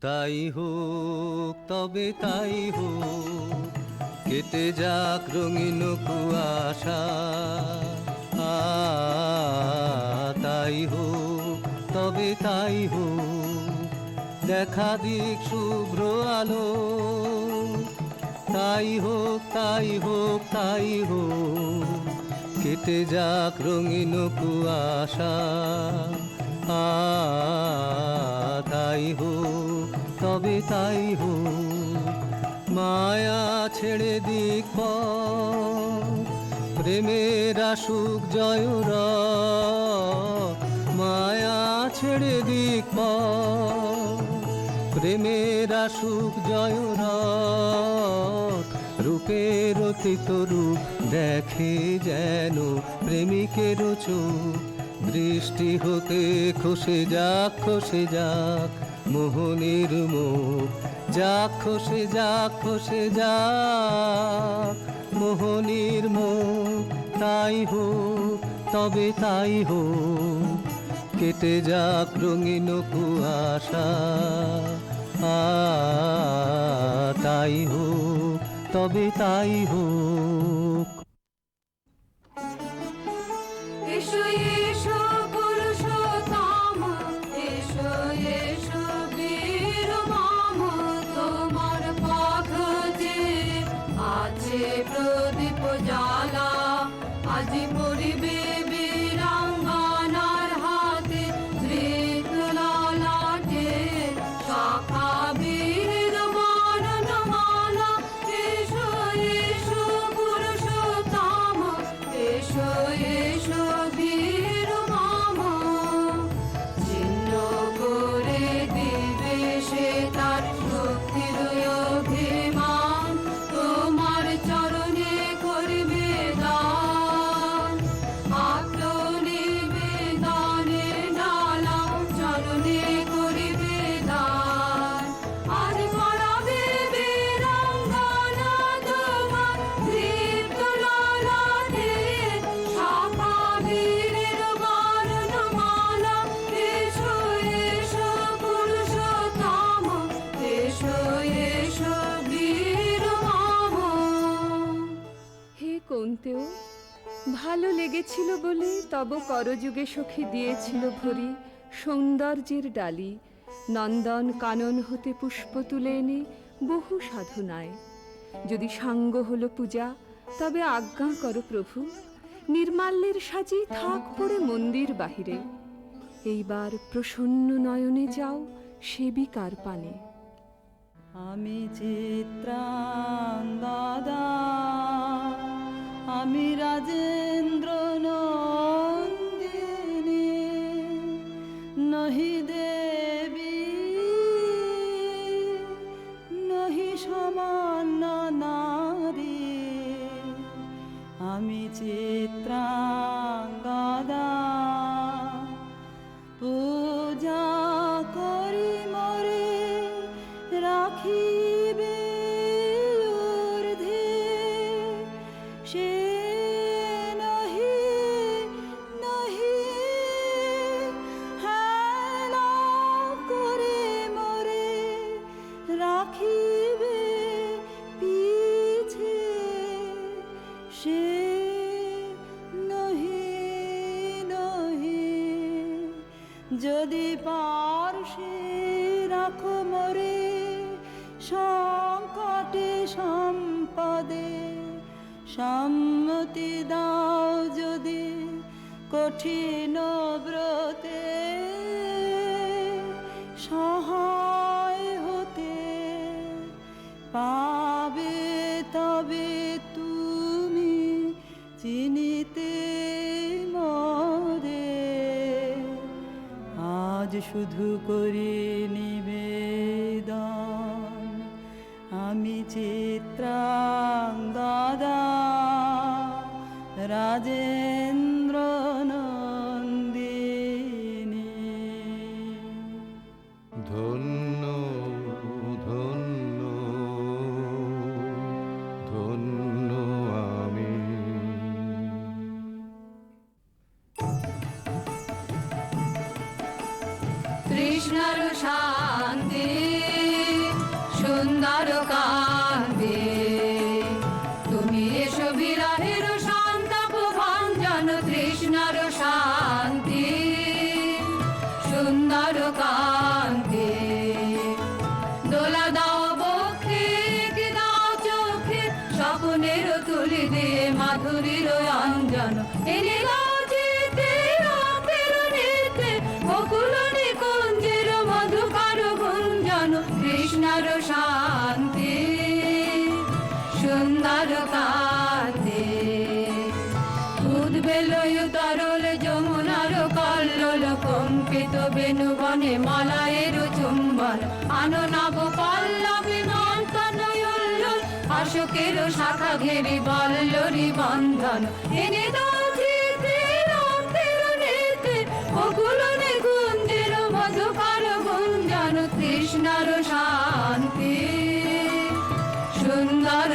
তাই হোক তবে তাই হোক, কেটে যাক রঙিন কুয়াশা। তাই হোক তবে তাই হোক, দেখা দিক শুভ্র আলো। তাই হোক তাই হোক তাই হোক, কেটে যাক রঙিন কুয়াশা। তাই হোক তবে তাই হোক, মায়া ছেড়ে দিক পথ, প্রেমের আসুক জয়রথ। মায়া ছেড়ে দিক পথ, প্রেমের আসুক জয়রথ। রূপের অতীত রূপ দেখে যেন প্রেমিকের চোখ, দৃষ্টি হতে খসে যাক মোহনের মুখ। যাক খসে যাক মোহনের মুখ। তাই হোক তবে তাই হোক, কেটে যাক রঙিন কুয়াশা। তাই হোক তবে তাই হোক। এসো এসো পুরুষোত্তম, এসো এসো বীর মম, তোমার পথ যে আছে প্রদীপ জ্বালা। আজি পরিবে বীরাঙ্গনার হাতে ধৃত ললাটে শাখা বীর বর্ণমালা। এসো এসো পুরুষোত্তম, এসো এসো বীর মম, ছিন্ন করে দিবে সে তার শক্তির অভিমান। তোমার চরণে করবে দান, আত্মনিবেদনের ডালা চরণে করবে দান। আজ পড়াবে বীরাঙ্গনা তোমার দীপ্ত ললাটে শাখা বীরের বর্ণমালা। এসো এসো পুরুষোত্তম, এসো এসো বীর মম। হে কৌন্তেয়, ভালো লেগেছিল বলে তব করযুগে সখী দিয়েছিল ভরি সৌন্দর্যের ডালি। নন্দন কানন হতে পুষ্প তুলে এনে বহু সাধনায়। যদি সাঙ্গ হলো পূজা, তবে আজ্ঞা করো প্রভু, নির্মাল্যের সাজি থাক পড়ে মন্দির বাহিরে। এইবার প্রসন্ন নয়নে যাও সেবিকার পানে। আমি চিত্রাঙ্গদা, আমি রাজেন্দ্র নন্দিনী, নহি দেবী নহি সমান্য নারী। আমি চিত্রাঙ্গদা, পূজা করি মরে রাখিবে ঊর্ধ্বে। সে নহি নহি হেলা করে মরে রাখিবে পিছে। সে নহি নহি যদি পার্শ্বে রাখো মরে সংকটে সম্পদে। সম্মতি দাও যদি কঠিন ব্রতে, সহায় হতে পাবে তবে তুমি চিনিতে মোরে। আজ শুধু করি নিবেদন, আমি চিত্রাঙ্গদা, রাজেন্দ্র নন্দিনী। ধন্য ধন্য ধন্য আমি। কৃষ্ণর শান্তি কৃষ্ণর শান্তি সুন্দর কান্তি দোলা দাও বক্ষে কি দাও চোখে স্বপ্নের তুলি দিয়ে মাধুরীর অঞ্জন এনে দাও চিতে রাতের নিতে বকুল নিকুঞ্জের মধুকর গুঞ্জন কৃষ্ণর শান্তি সুন্দর কান্তি উদ্বেলয় তরল যমুনার কল্লোল কম্পিত বেণুবনে মালায়ের চুম্বন আননাব পল্লবী মন্তনয়ুল্লোল অশোকের শাখা ঘেরি বল্লরি বন্ধন এনে দাও চিতে রাতের নিতে বকুল নিকুঞ্জের মধুকর গুঞ্জন কৃষ্ণর শান্তি সুন্দর